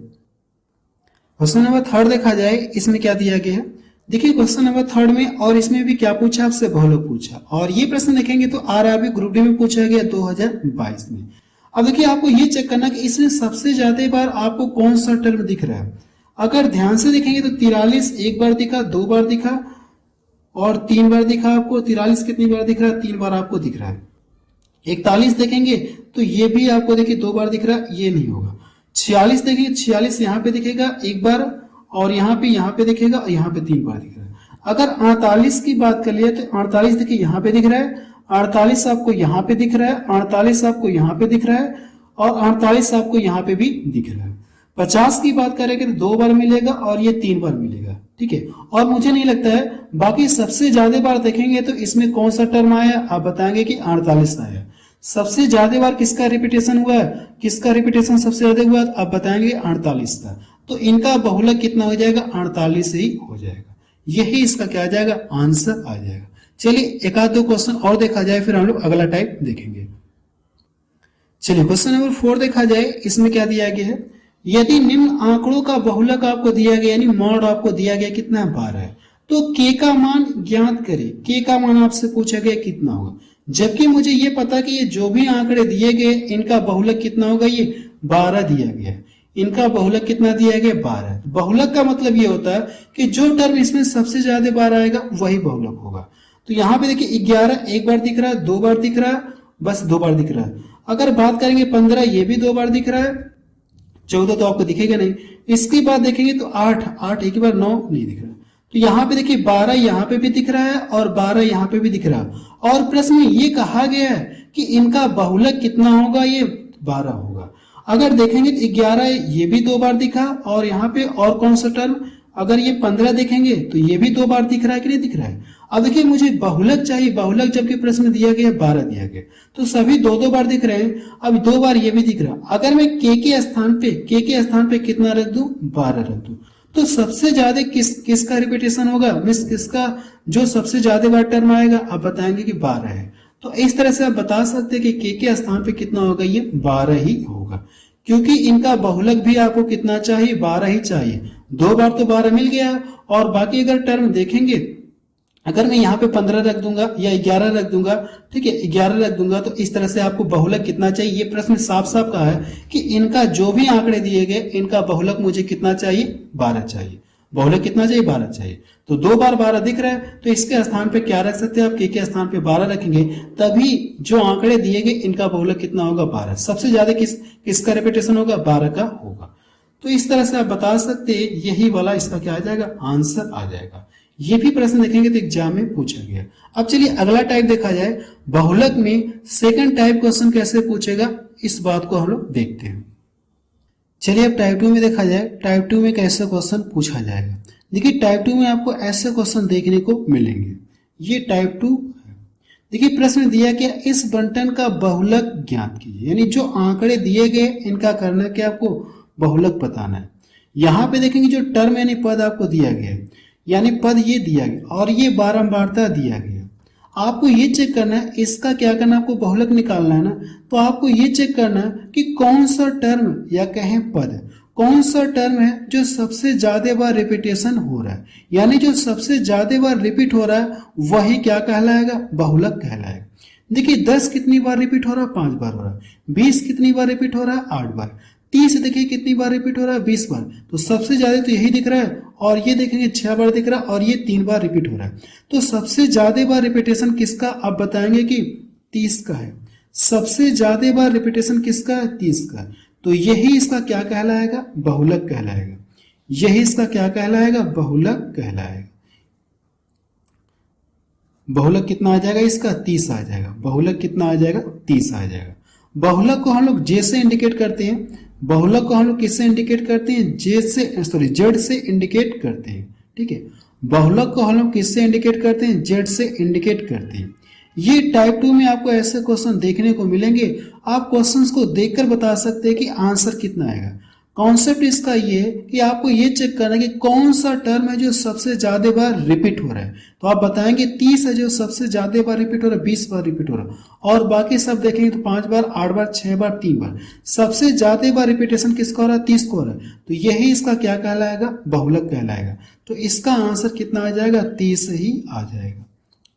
क्वेश्चन नंबर 3 देखा जाए, इसमें क्या दिया गया है। देखिए क्वेश्चन नंबर 3 में, और इसमें भी क्या पूछा, आपसे बहुलक पूछा। और ये प्रश्न देखेंगे तो आरआरबी ग्रुप डी में पूछा गया 2022 में। अब देखिए आपको ये चेक करना कि इसमें सबसे ज्यादा बार आपको कौन सा टर्म दिख रहा है। अगर ध्यान से देखेंगे तो 43 एक बार दिखा, 2 बार दिखा और 3 बार दिखा आपको। 43 कितनी बार दिख रहा है, 3 बार आपको दिख रहा है। 41 देखेंगे तो ये भी आपको देखिए 2 बार दिख रहा है, ये नहीं होगा। 46 देखेंगे, 46 यहाँ पे दिखेगा एक बार, और यहाँ पे दिखेगा, और यहाँ पे 3 बार दिख रहा है। अगर 48 की बात कर लिया तो 48 देखिए यहाँ पे दिख रहा है, 48 आपको यहाँ पे दिख रहा है, 48 आपको यहाँ पे दिख रहा है, और 48 आपको यहाँ पे भी दिख रहा है। 50 की बात करेंगे तो 2 बार मिलेगा और ये 3 बार मिलेगा, ठीक है। और मुझे नहीं लगता है बाकी सबसे ज्यादा बार देखेंगे तो इसमें कौन सा टर्म आया, आप बताएंगे कि 48 आया। सबसे ज्यादा बार किसका रिपीटेशन हुआ है, किसका रिपीटेशन सबसे ज्यादा हुआ, आप बताएंगे 48 का। तो इनका बहुलक कितना हो जाएगा, 48 ही हो जाएगा। यही इसका क्या आ जाएगा, आंसर आ जाएगा। चलिए एक आध दो क्वेश्चन और देखा जाए, फिर हम लोग अगला टाइप देखेंगे। चलिए क्वेश्चन नंबर 4 देखा जाए, इसमें क्या दिया गया है। यदि निम्न आंकड़ों का बहुलक आपको दिया गया, यानी मॉड आपको दिया गया कितना है, 12 है, तो के का मान ज्ञात करें। के का मान आपसे पूछा गया कितना होगा, जबकि मुझे ये पता कि ये जो भी आंकड़े दिए गए इनका बहुलक कितना होगा, ये 12 दिया गया है। इनका बहुलक कितना दिया गया, 12। बहुलक का मतलब ये होता है कि जो टर्म इसमें सबसे ज्यादा बार आएगा वही बहुलक होगा। तो यहाँ पे देखिए 11 एक बार दिख रहा है, 2 बार दिख रहा है, बस 2 बार दिख रहा है। अगर बात करेंगे 15, ये भी 2 बार दिख रहा है, 14 तो आपको दिखेगा नहीं। इसके बाद देखेंगे तो 8 एक बार, 9 नहीं दिख रहा। तो यहाँ पे देखिए 12 यहाँ पे भी दिख रहा है और 12 यहाँ पे भी दिख रहा है। और प्रश्न में ये कहा गया है कि इनका बहुलक कितना होगा, ये 12 होगा। अगर देखेंगे तो 11 ये भी 2 बार दिखा, और यहाँ पे और कौन सा टर्म, अगर ये 15 देखेंगे तो ये भी 2 बार दिख रहा है कि नहीं दिख रहा है। अब देखिए मुझे बहुलक चाहिए, बहुलक जबकि प्रश्न में दिया गया 12 दिया गया, तो सभी 2 बार दिख रहे हैं। अब 2 बार ये भी दिख रहा है। अगर मैं के स्थान पे कितना रख दूं, 12 रख दूं, तो सबसे ज्यादा किसका रिपीटेशन होगा, मिस किसका जो सबसे ज्यादा बार टर्म आएगा, आप बताएंगे कि 12 है। तो इस तरह से आप बता सकते हैं कि के स्थान पे कितना होगा, ये 12 ही होगा, क्योंकि इनका बहुलक भी आपको कितना चाहिए, 12 ही चाहिए। 2 बार तो 12 मिल गया। और बाकी अगर टर्म देखेंगे, अगर मैं यहाँ पे 15 रख दूंगा या 11 रख दूंगा, ठीक है, 11 रख दूंगा, तो इस तरह से आपको बहुलक कितना चाहिए, ये प्रश्न साफ साफ कहा है कि इनका जो भी आंकड़े दिए गए इनका बहुलक मुझे कितना चाहिए, 12 चाहिए। बहुलक कितना चाहिए, 12 चाहिए। तो 2 बार 12 दिख रहा है, तो इसके स्थान पे क्या रख सकते हैं आप, के स्थान पे 12 रखेंगे, तभी जो आंकड़े दिए गए इनका बहुलक कितना होगा, 12। सबसे ज्यादा किसका रिपीटेशन होगा, 12 का होगा। तो इस तरह से आप बता सकते हैं, यही वाला इसका क्या आ जाएगा, आंसर आ जाएगा। ये भी प्रश्न देखेंगे तो एग्जाम में पूछा गया। अब चलिए अगला टाइप देखा जाए, बहुलक में सेकंड टाइप क्वेश्चन कैसे पूछेगा, इस बात को हम लोग देखते हैं। चलिए अब टाइप 2 में देखा जाए, टाइप 2 में कैसे क्वेश्चन पूछा जाएगा। देखिए टाइप 2 में आपको ऐसे क्वेश्चन देखने को मिलेंगे। ये टाइप 2 है। देखिए प्रश्न दिया गया, इस बंटन का बहुलक ज्ञात कीजिए, यानी जो आंकड़े दिए गए इनका करना क्या, आपको बहुलक बताना है। यहाँ पे देखेंगे जो टर्म यानी पद आपको दिया गया है, यानी पद ये दिया गया और ये बारंबारता दिया गया। आपको ये चेक करना है, इसका क्या करना है, आपको बहुलक निकालना है ना। तो आपको ये चेक करना है कि कौन सा टर्म या कहें पद, कौन सा टर्म है जो सबसे ज्यादा बार रिपीटेशन हो रहा है, यानी जो सबसे ज्यादा बार रिपीट हो रहा है वही क्या कहलाएगा, बहुलक कहलाएगा। देखिए 10 कितनी बार रिपीट हो रहा है, 5 बार हो रहा है। 20 कितनी बार रिपीट हो रहा है, 8 बार। 30 देखिए कितनी बार रिपीट हो रहा है, 20 बार। तो सबसे ज्यादा तो यही दिख रहा है, और ये देखेंगे 6 बार दिख रहा है, और ये 3 बार रिपीट हो रहा है। तो सबसे ज्यादा बार रिपीटेशन किसका, आप बताएंगे कि 30 का है। सबसे ज्यादा बार रिपीटेशन किसका है, 30 का। तो यही इसका क्या कहलाएगा, बहुलक कहलाएगा। यही इसका क्या कहलाएगा, बहुलक कहलाएगा। बहुलक कितना आ जाएगा इसका 30 आ जाएगा। बहुलक कितना आ जाएगा 30 आ जाएगा। बहुलक को हम लोग जे से इंडिकेट करते हैं। बहुलक को हम लोग किससे इंडिकेट करते हैं? जेड से इंडिकेट करते हैं। ठीक है, बहुलक को हम लोग किससे इंडिकेट करते हैं? जेड से इंडिकेट करते हैं। ये टाइप 2 में आपको ऐसे क्वेश्चन देखने को मिलेंगे। आप क्वेश्चंस को देखकर बता सकते हैं कि आंसर कितना आएगा। कॉन्सेप्ट इसका ये है कि आपको ये चेक करना है कि कौन सा टर्म है जो सबसे ज्यादा बार रिपीट हो रहा है। तो आप बताएंगे 30 है जो सबसे ज्यादा बार रिपीट हो रहा है, 20 बार रिपीट हो रहा है, और बाकी सब देखेंगे तो 5 बार, 8 बार, 6 बार, 3 बार। सबसे ज्यादा बार रिपीटेशन किसका हो रहा है? 30 को हो रहा है। तो यही इसका क्या कहलाएगा? बहुलक कहलाएगा। तो इसका आंसर कितना आ जाएगा? 30 ही आ जाएगा।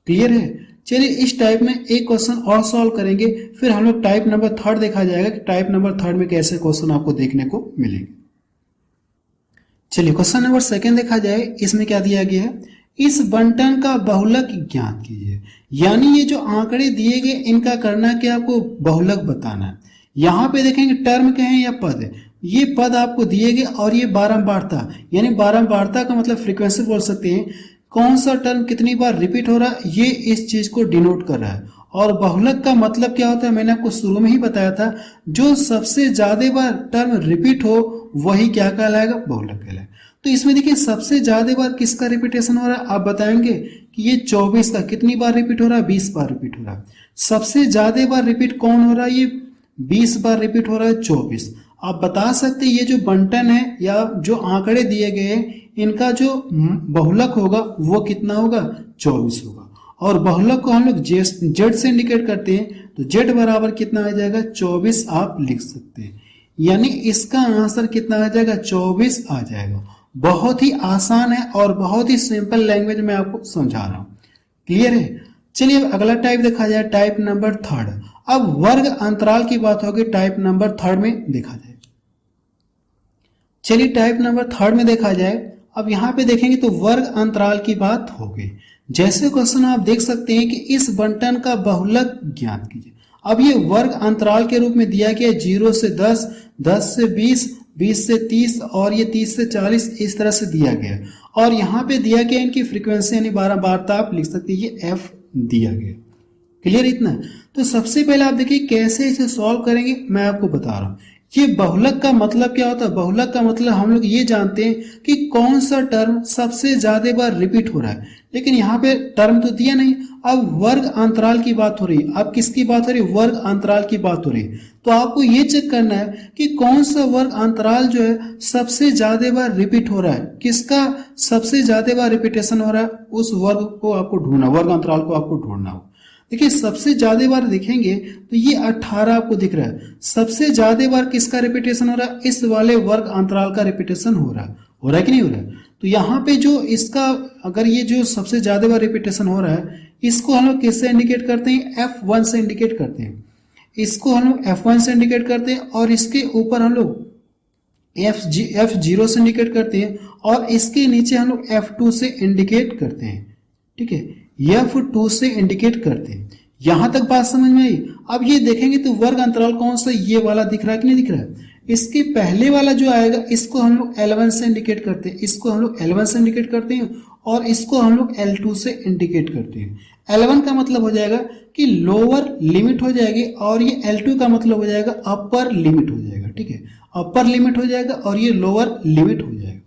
क्लियर है? चलिए इस टाइप में एक क्वेश्चन और सॉल्व करेंगे, फिर हम लोग टाइप नंबर 3 देखा जाएगा कि टाइप नंबर 3 में कैसे क्वेश्चन आपको देखने को मिलेंगे। चलिए क्वेश्चन नंबर 2 देखा जाए। इसमें क्या दिया गया है? इस बंटन का बहुलक ज्ञात कीजिए। यानी ये जो आंकड़े दिए गए इनका करना है कि आपको बहुलक बताना है। यहाँ पे देखेंगे टर्म क्या है या पद है। ये पद आपको दिए गए और ये बारंबारता, यानी बारंबारता का मतलब फ्रीक्वेंसी बोल सकते हैं। कौन सा टर्म कितनी बार रिपीट हो रहा है ये इस चीज को डिनोट कर रहा है। और बहुलक का मतलब क्या होता है? मैंने आपको शुरू में ही बताया था, जो सबसे ज्यादा बार टर्म रिपीट हो वही क्या कहलाएगा? बहुलक कहलाएगा। तो इसमें देखिए सबसे ज्यादा बार किसका रिपीटेशन हो रहा है? आप बताएंगे कि ये 24 का कितनी बार रिपीट हो रहा है? 20 बार रिपीट हो रहा है। सबसे ज्यादा बार रिपीट कौन हो रहा है? ये 20 बार रिपीट हो रहा है 24। आप बता सकते हैं ये जो बंटन है या जो आंकड़े दिए गए हैं इनका जो बहुलक होगा वो कितना होगा? 24 होगा। और बहुलक को हम लोग जेड से इंडिकेट करते हैं, तो जेड बराबर कितना आ जाएगा? 24 आप लिख सकते हैं। यानी इसका आंसर कितना आ जाएगा? 24 आ जाएगा। बहुत ही आसान है और बहुत ही सिंपल लैंग्वेज में आपको समझा रहा हूं। क्लियर है? चलिए अगला टाइप देखा जाए, टाइप नंबर 3। अब वर्ग अंतराल की बात होगी टाइप नंबर 3 में देखा जाए। चलिए टाइप नंबर 3 में देखा जाए। अब यहाँ पे देखेंगे तो वर्ग अंतराल की बात होगी। जैसे क्वेश्चन आप देख सकते हैं कि इस बंटन का बहुलक ज्ञात कीजिए। अब ये वर्ग अंतराल के रूप में दिया गया 0 से 10, 10 से 20, 20 से 30 और ये 30 से 40 इस तरह से दिया गया। और यहाँ पे दिया गया इनकी फ्रीक्वेंसी यानी बारंबारता आप लिख सकते हैं, ये एफ दिया गया। क्लियर इतना? तो सबसे पहले आप देखिए कैसे इसे सॉल्व करेंगे, मैं आपको बता रहा हूँ। ये बहुलक का मतलब क्या होता है? बहुलक का मतलब हम लोग ये जानते हैं कि कौन सा टर्म सबसे ज्यादा बार रिपीट हो रहा है, लेकिन यहाँ पे टर्म तो दिया नहीं। अब वर्ग अंतराल की बात हो रही है। अब किसकी बात हो रही है? वर्ग अंतराल की बात हो रही है। तो आपको ये चेक करना है कि कौन सा वर्ग अंतराल जो है सबसे ज्यादा बार रिपीट हो रहा है, किसका सबसे ज्यादा बार रिपीटेशन हो रहा है, उस वर्ग को आपको ढूंढना, वर्ग अंतराल को आपको ढूंढना हो। देखिए सबसे ज्यादा बार देखेंगे तो ये 18 आपको दिख रहा है। सबसे ज्यादा बार किसका रिपीटेशन हो रहा है? इस वाले वर्ग अंतराल का रिपीटेशन हो रहा है। हो रहा है कि नहीं हो रहा है? तो यहाँ पे जो इसका अगर ये जो सबसे ज्यादा बार रिपीटेशन हो रहा है इसको हम लोग किससे इंडिकेट करते हैं? F1 से इंडिकेट करते हैं। इसको हम लोग F1 से इंडिकेट करते हैं और इसके ऊपर हम लोग F0 से इंडिकेट करते हैं और इसके नीचे हम लोग F2 से इंडिकेट करते हैं। ठीक है, F2 से इंडिकेट करते हैं। यहां तक बात समझ में आई? अब ये देखेंगे तो वर्ग अंतराल कौन सा? ये वाला दिख रहा है कि नहीं दिख रहा है? इसके पहले वाला जो आएगा इसको हम लोग L1 से इंडिकेट करते हैं, इसको हम लोग L1 से इंडिकेट करते हैं और इसको हम लोग L2 से इंडिकेट करते हैं। L1 का मतलब हो जाएगा कि लोअर लिमिट हो जाएगी और ये L2 का मतलब हो जाएगा अपर लिमिट हो जाएगा। ठीक है, अपर लिमिट हो जाएगा और ये लोअर लिमिट हो जाएगा।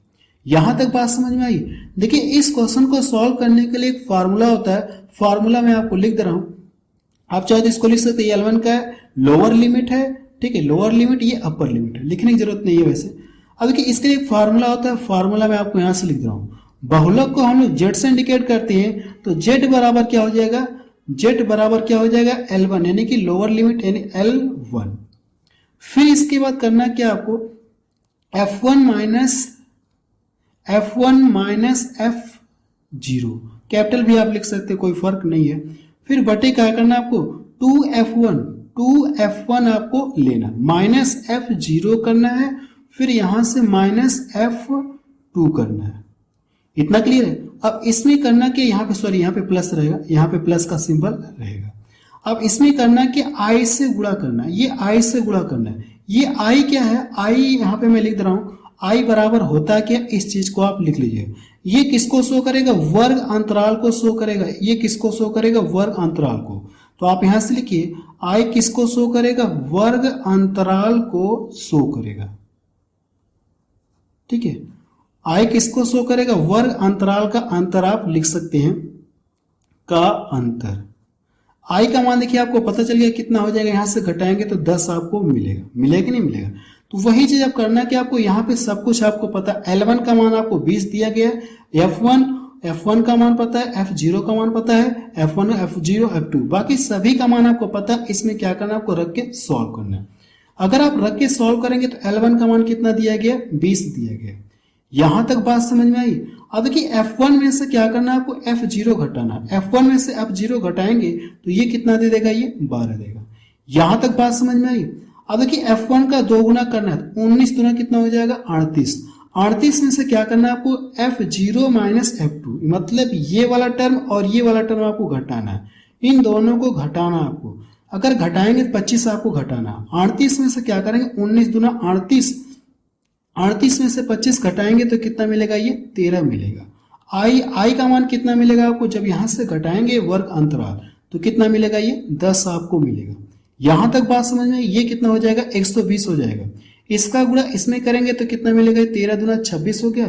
यहां तक बात समझ में आई? देखिए इस क्वेश्चन को सॉल्व करने के लिए एक फार्मूला होता है, फार्मूला मैं आपको लिख दे रहा हूं। आप चाहे तो इसको लिख सकते हैं, L1 का लोअर लिमिट है, ठीक है, लोअर लिमिट, ये अपर लिमिट है, लिखने की जरूरत नहीं है वैसे। अब देखिए इसके लिए एक फार्मूला होता है, फार्मूला मैं आपको यहां से लिख दे रहा हूं। बहुलक को हम लोग जेड से इंडिकेट करते हैं, तो जेड बराबर क्या हो जाएगा? जेड बराबर क्या हो जाएगा? L1 यानी कि लोअर लिमिट यानी L1। फिर इसके बाद करना क्या आपको? F1 माइनस F0, कैपिटल भी आप लिख सकते हैं, कोई फर्क नहीं है। फिर बटे क्या करना आपको? 2F1 आपको लेना, माइनस F0 करना है, फिर यहां से माइनस F2 करना है। इतना क्लियर है? अब इसमें करना कि यहाँ पे सॉरी यहाँ पे प्लस रहेगा, यहाँ पे प्लस का सिंबल रहेगा। अब इसमें करना कि I से गुणा करना है, ये I से गुणा करना है। ये I क्या है? I यहाँ पे मैं लिख दे रहा हूँ, आई बराबर होता क्या, इस चीज को आप लिख लीजिए। ये किसको शो करेगा, वर्ग अंतराल को शो करेगा। ये किसको शो करेगा, वर्ग अंतराल को। तो आप यहां से लिखिए आई किसको शो करेगा, वर्ग अंतराल को शो करेगा। ठीक है, आई किसको शो करेगा, वर्ग अंतराल का अंतर आप लिख सकते हैं, का अंतर। आई का मान देखिए आपको पता चल गया कितना हो जाएगा, यहां से घटाएंगे तो 10 आपको मिलेगा। मिलेगा कि नहीं मिलेगा। तो वही चीज आप करना कि आपको यहाँ पे सब कुछ आपको पता है। L1 का मान आपको 20 दिया गया है, F1 का मान पता है, F0 का मान पता है, F1 F0 F2 बाकी सभी का मान आपको पता है। इसमें क्या करना है, आपको रख के सॉल्व करना है। अगर आप रख के सॉल्व करेंगे तो L1 का मान कितना दिया गया, 20 दिया गया। यहां तक बात समझ में आई। अब देखिए F1 में से क्या करना है, आपको F0 घटाना है। F1 में से F0 घटाएंगे तो ये कितना दे देगा, ये 12 देगा। यहां तक बात समझ में आई। अब देखिए F1 का 2 गुना करना है, 19 गुना कितना हो जाएगा, 38। 38 में से क्या करना है आपको, F0 माइनस F2 मतलब ये वाला टर्म और ये वाला टर्म आपको घटाना है। इन दोनों को घटाना आपको। अगर घटाएंगे तो 25 आपको घटाना है। 38 में से क्या करेंगे, 19 दुना 38, 38 में से 25 घटाएंगे तो कितना मिलेगा, ये 13 मिलेगा। आई का मान कितना मिलेगा आपको, जब यहां से घटाएंगे वर्ग अंतराल तो कितना मिलेगा, ये 10 आपको मिलेगा। यहां तक बात समझ में, ये कितना हो जाएगा, 120 हो जाएगा। इसका गुणा इसमें करेंगे तो कितना मिलेगा, 13 दुना 26 हो गया,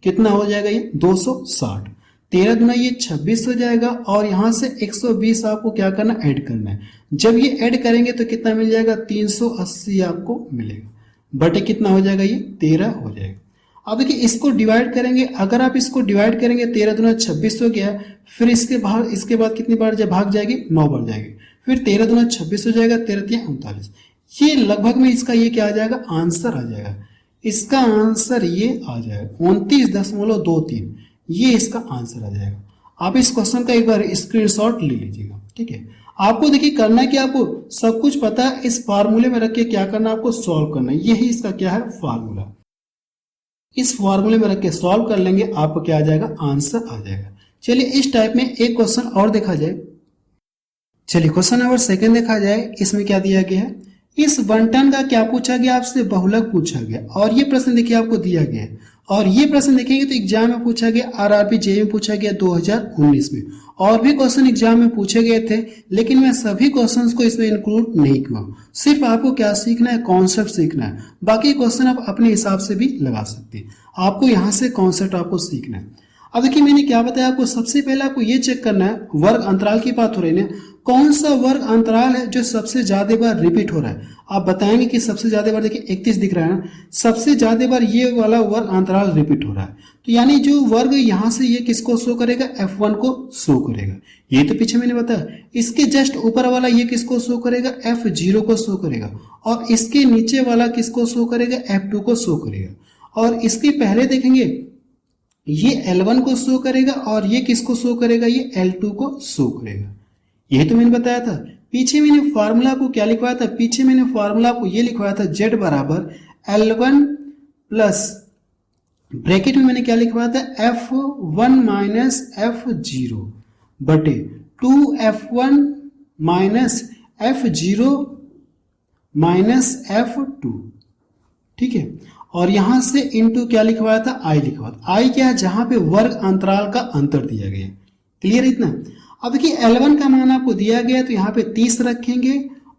कितना हो जाएगा, ये 260। 13 दुना ये 26 हो जाएगा और यहां से 120 आपको क्या करना, ऐड करना है। जब ये ऐड करेंगे तो कितना मिल जाएगा, 380 आपको मिलेगा। बटे कितना हो जाएगा, ये 13 हो जाएगा। अब देखिए इसको डिवाइड करेंगे। अगर आप इसको डिवाइड करेंगे 13 दुना 26 हो गया, फिर इसके बाद कितनी बार जब भाग जाएगी, 9 बार जाएगी। फिर 13 दुना 26 हो जाएगा, 13 तिया 39। ये लगभग में इसका ये क्या आ जाएगा, आंसर आ जाएगा। इसका आंसर ये आ जाएगा 29.23। ये इसका आंसर आ जाएगा। आप इस क्वेश्चन का एक बार स्क्रीनशॉट ले लीजिएगा। ठीक है, आपको देखिए करना है कि आपको सब कुछ पता है, इस फार्मूले में रख के क्या करना है, आपको सॉल्व करना है। यही इसका क्या है, फार्मूला। इस फार्मूले में रख के सॉल्व कर लेंगे, आपको क्या आ जाएगा, आंसर आ जाएगा। चलिए इस टाइप में एक क्वेश्चन और देखा जाए। चलिए क्वेश्चन नंबर 2 देखा जाए। इसमें क्या दिया गया है, इस बंटन का क्या पूछा गया, आपसे बहुलक पूछा गया। और ये प्रश्न देखिए आपको दिया गया है। और ये प्रश्न देखेंगे तो एग्जाम में पूछा गया, आरआरबी जेईई में पूछा गया 2019 में। और भी क्वेश्चन एग्जाम में पूछे गए थे, लेकिन मैं सभी क्वेश्चंस को इसमें इंक्लूड नहीं किया। सिर्फ आपको क्या सीखना है, कॉन्सेप्ट सीखना है। बाकी क्वेश्चन आप अपने हिसाब से भी लगा सकते हैं। आपको यहाँ से कॉन्सेप्ट आपको सीखना है। अब देखिए मैंने क्या बताया आपको, सबसे पहले आपको ये चेक करना है, वर्ग अंतराल की बात हो रही है, कौन सा वर्ग अंतराल है जो सबसे ज्यादा बार रिपीट हो रहा है। आप बताएंगे कि सबसे ज्यादा बार, देखिए 31 दिख रहा है ना, सबसे ज्यादा बार ये वाला वर्ग अंतराल रिपीट हो रहा है। तो यानी जो वर्ग यहां से ये किसको शो करेगा, F1 को शो करेगा। ये तो पीछे मैंने बताया। इसके जस्ट ऊपर वाला ये किसको शो करेगा, F0 को शो करेगा। और इसके नीचे वाला किसको शो करेगा, F2 को शो करेगा। और इसके पहले देखेंगे ये L1 को शो करेगा और ये किसको शो करेगा, ये L2 को शो करेगा। यही तो मैंने बताया था। पीछे मैंने फार्मूला को क्या लिखवाया था, पीछे मैंने फार्मूला को ये लिखवाया था, Z बराबर L1 प्लस ब्रैकेट में मैंने क्या लिखवाया था, F1 माइनस F0 बटे 2F1 minus F0 minus F2। ठीक है, और यहां से इनटू क्या लिखवाया था, आई लिखवाया था। आई क्या है, जहां पे वर्ग अंतराल का अंतर दिया गया। क्लियर इतना। अब देखिए L1 का मान आपको दिया गया तो यहाँ पे 30 रखेंगे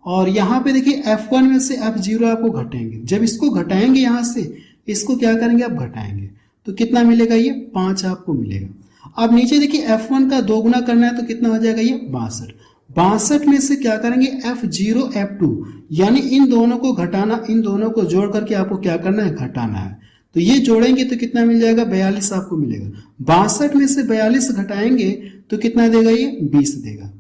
और यहाँ पे देखिए F1 में से F0 आपको घटाएंगे। जब इसको घटाएंगे यहाँ से, इसको क्या करेंगे, आप घटाएंगे तो कितना मिलेगा, ये 5 आपको मिलेगा। अब नीचे देखिए F1 का 2 गुना करना है तो कितना हो जाएगा, ये 62। 62 में से क्या करेंगे, F0 F2 यानी इन दोनों को घटाना, इन दोनों को जोड़ करके आपको क्या करना है, घटाना है। तो ये जोड़ेंगे तो कितना मिल जाएगा, 42 आपको मिलेगा। 62 में से 42 घटाएंगे तो कितना देगा, ये 20 देगा।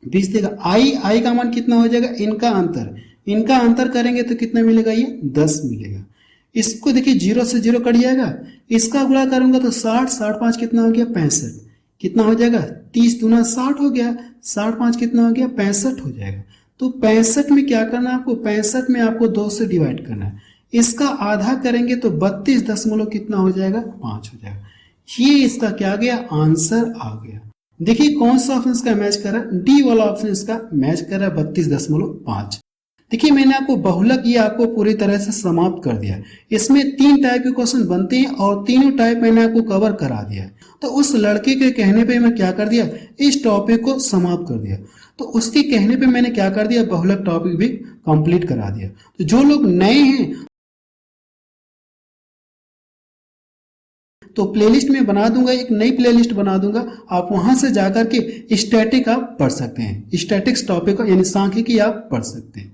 20 देगा। आई का मान कितना हो जाएगा, इनका अंतर करेंगे तो कितना मिलेगा, ये 10 मिलेगा। इसको देखिए 0 से 0 कट जाएगा, इसका गुणा करूंगा तो 60, 65 कितना हो गया, 65। कितना हो जाएगा, 30 दूना 60 हो गया, 65 कितना हो गया, 65 हो जाएगा। तो 65 में क्या करना है आपको, 65 में आपको 2 से डिवाइड करना है। इसका आधा करेंगे तो 32 दशमलव कितना हो जाएगा, 5 हो जाएगा। ये इसका क्या गया, आंसर आ गया। देखिए कौन सा ऑप्शन इसका मैच कर रहा है, डी वाला ऑप्शन इसका मैच कर रहा है, 32.5। देखिए मैंने आपको बहुलक ये आपको पूरी तरह से समाप्त कर दिया। इसमें 3 टाइप के क्वेश्चन बनते हैं और तीनों टाइप मैंने आपको कवर करा दिया। तो उस लड़के के कहने पे मैं क्या कर दिया, इस टॉपिक को समाप्त कर दिया। तो उसके कहने पे मैंने क्या कर दिया, बहुलक टॉपिक भी कंप्लीट करा दिया। तो जो लोग नए हैं तो प्लेलिस्ट में बना दूंगा, एक नई प्लेलिस्ट बना दूंगा, आप वहां से जाकर के स्टैटिक आप पढ़ सकते हैं, स्टैटिक्स टॉपिक यानी सांख्यिकी आप पढ़ सकते हैं।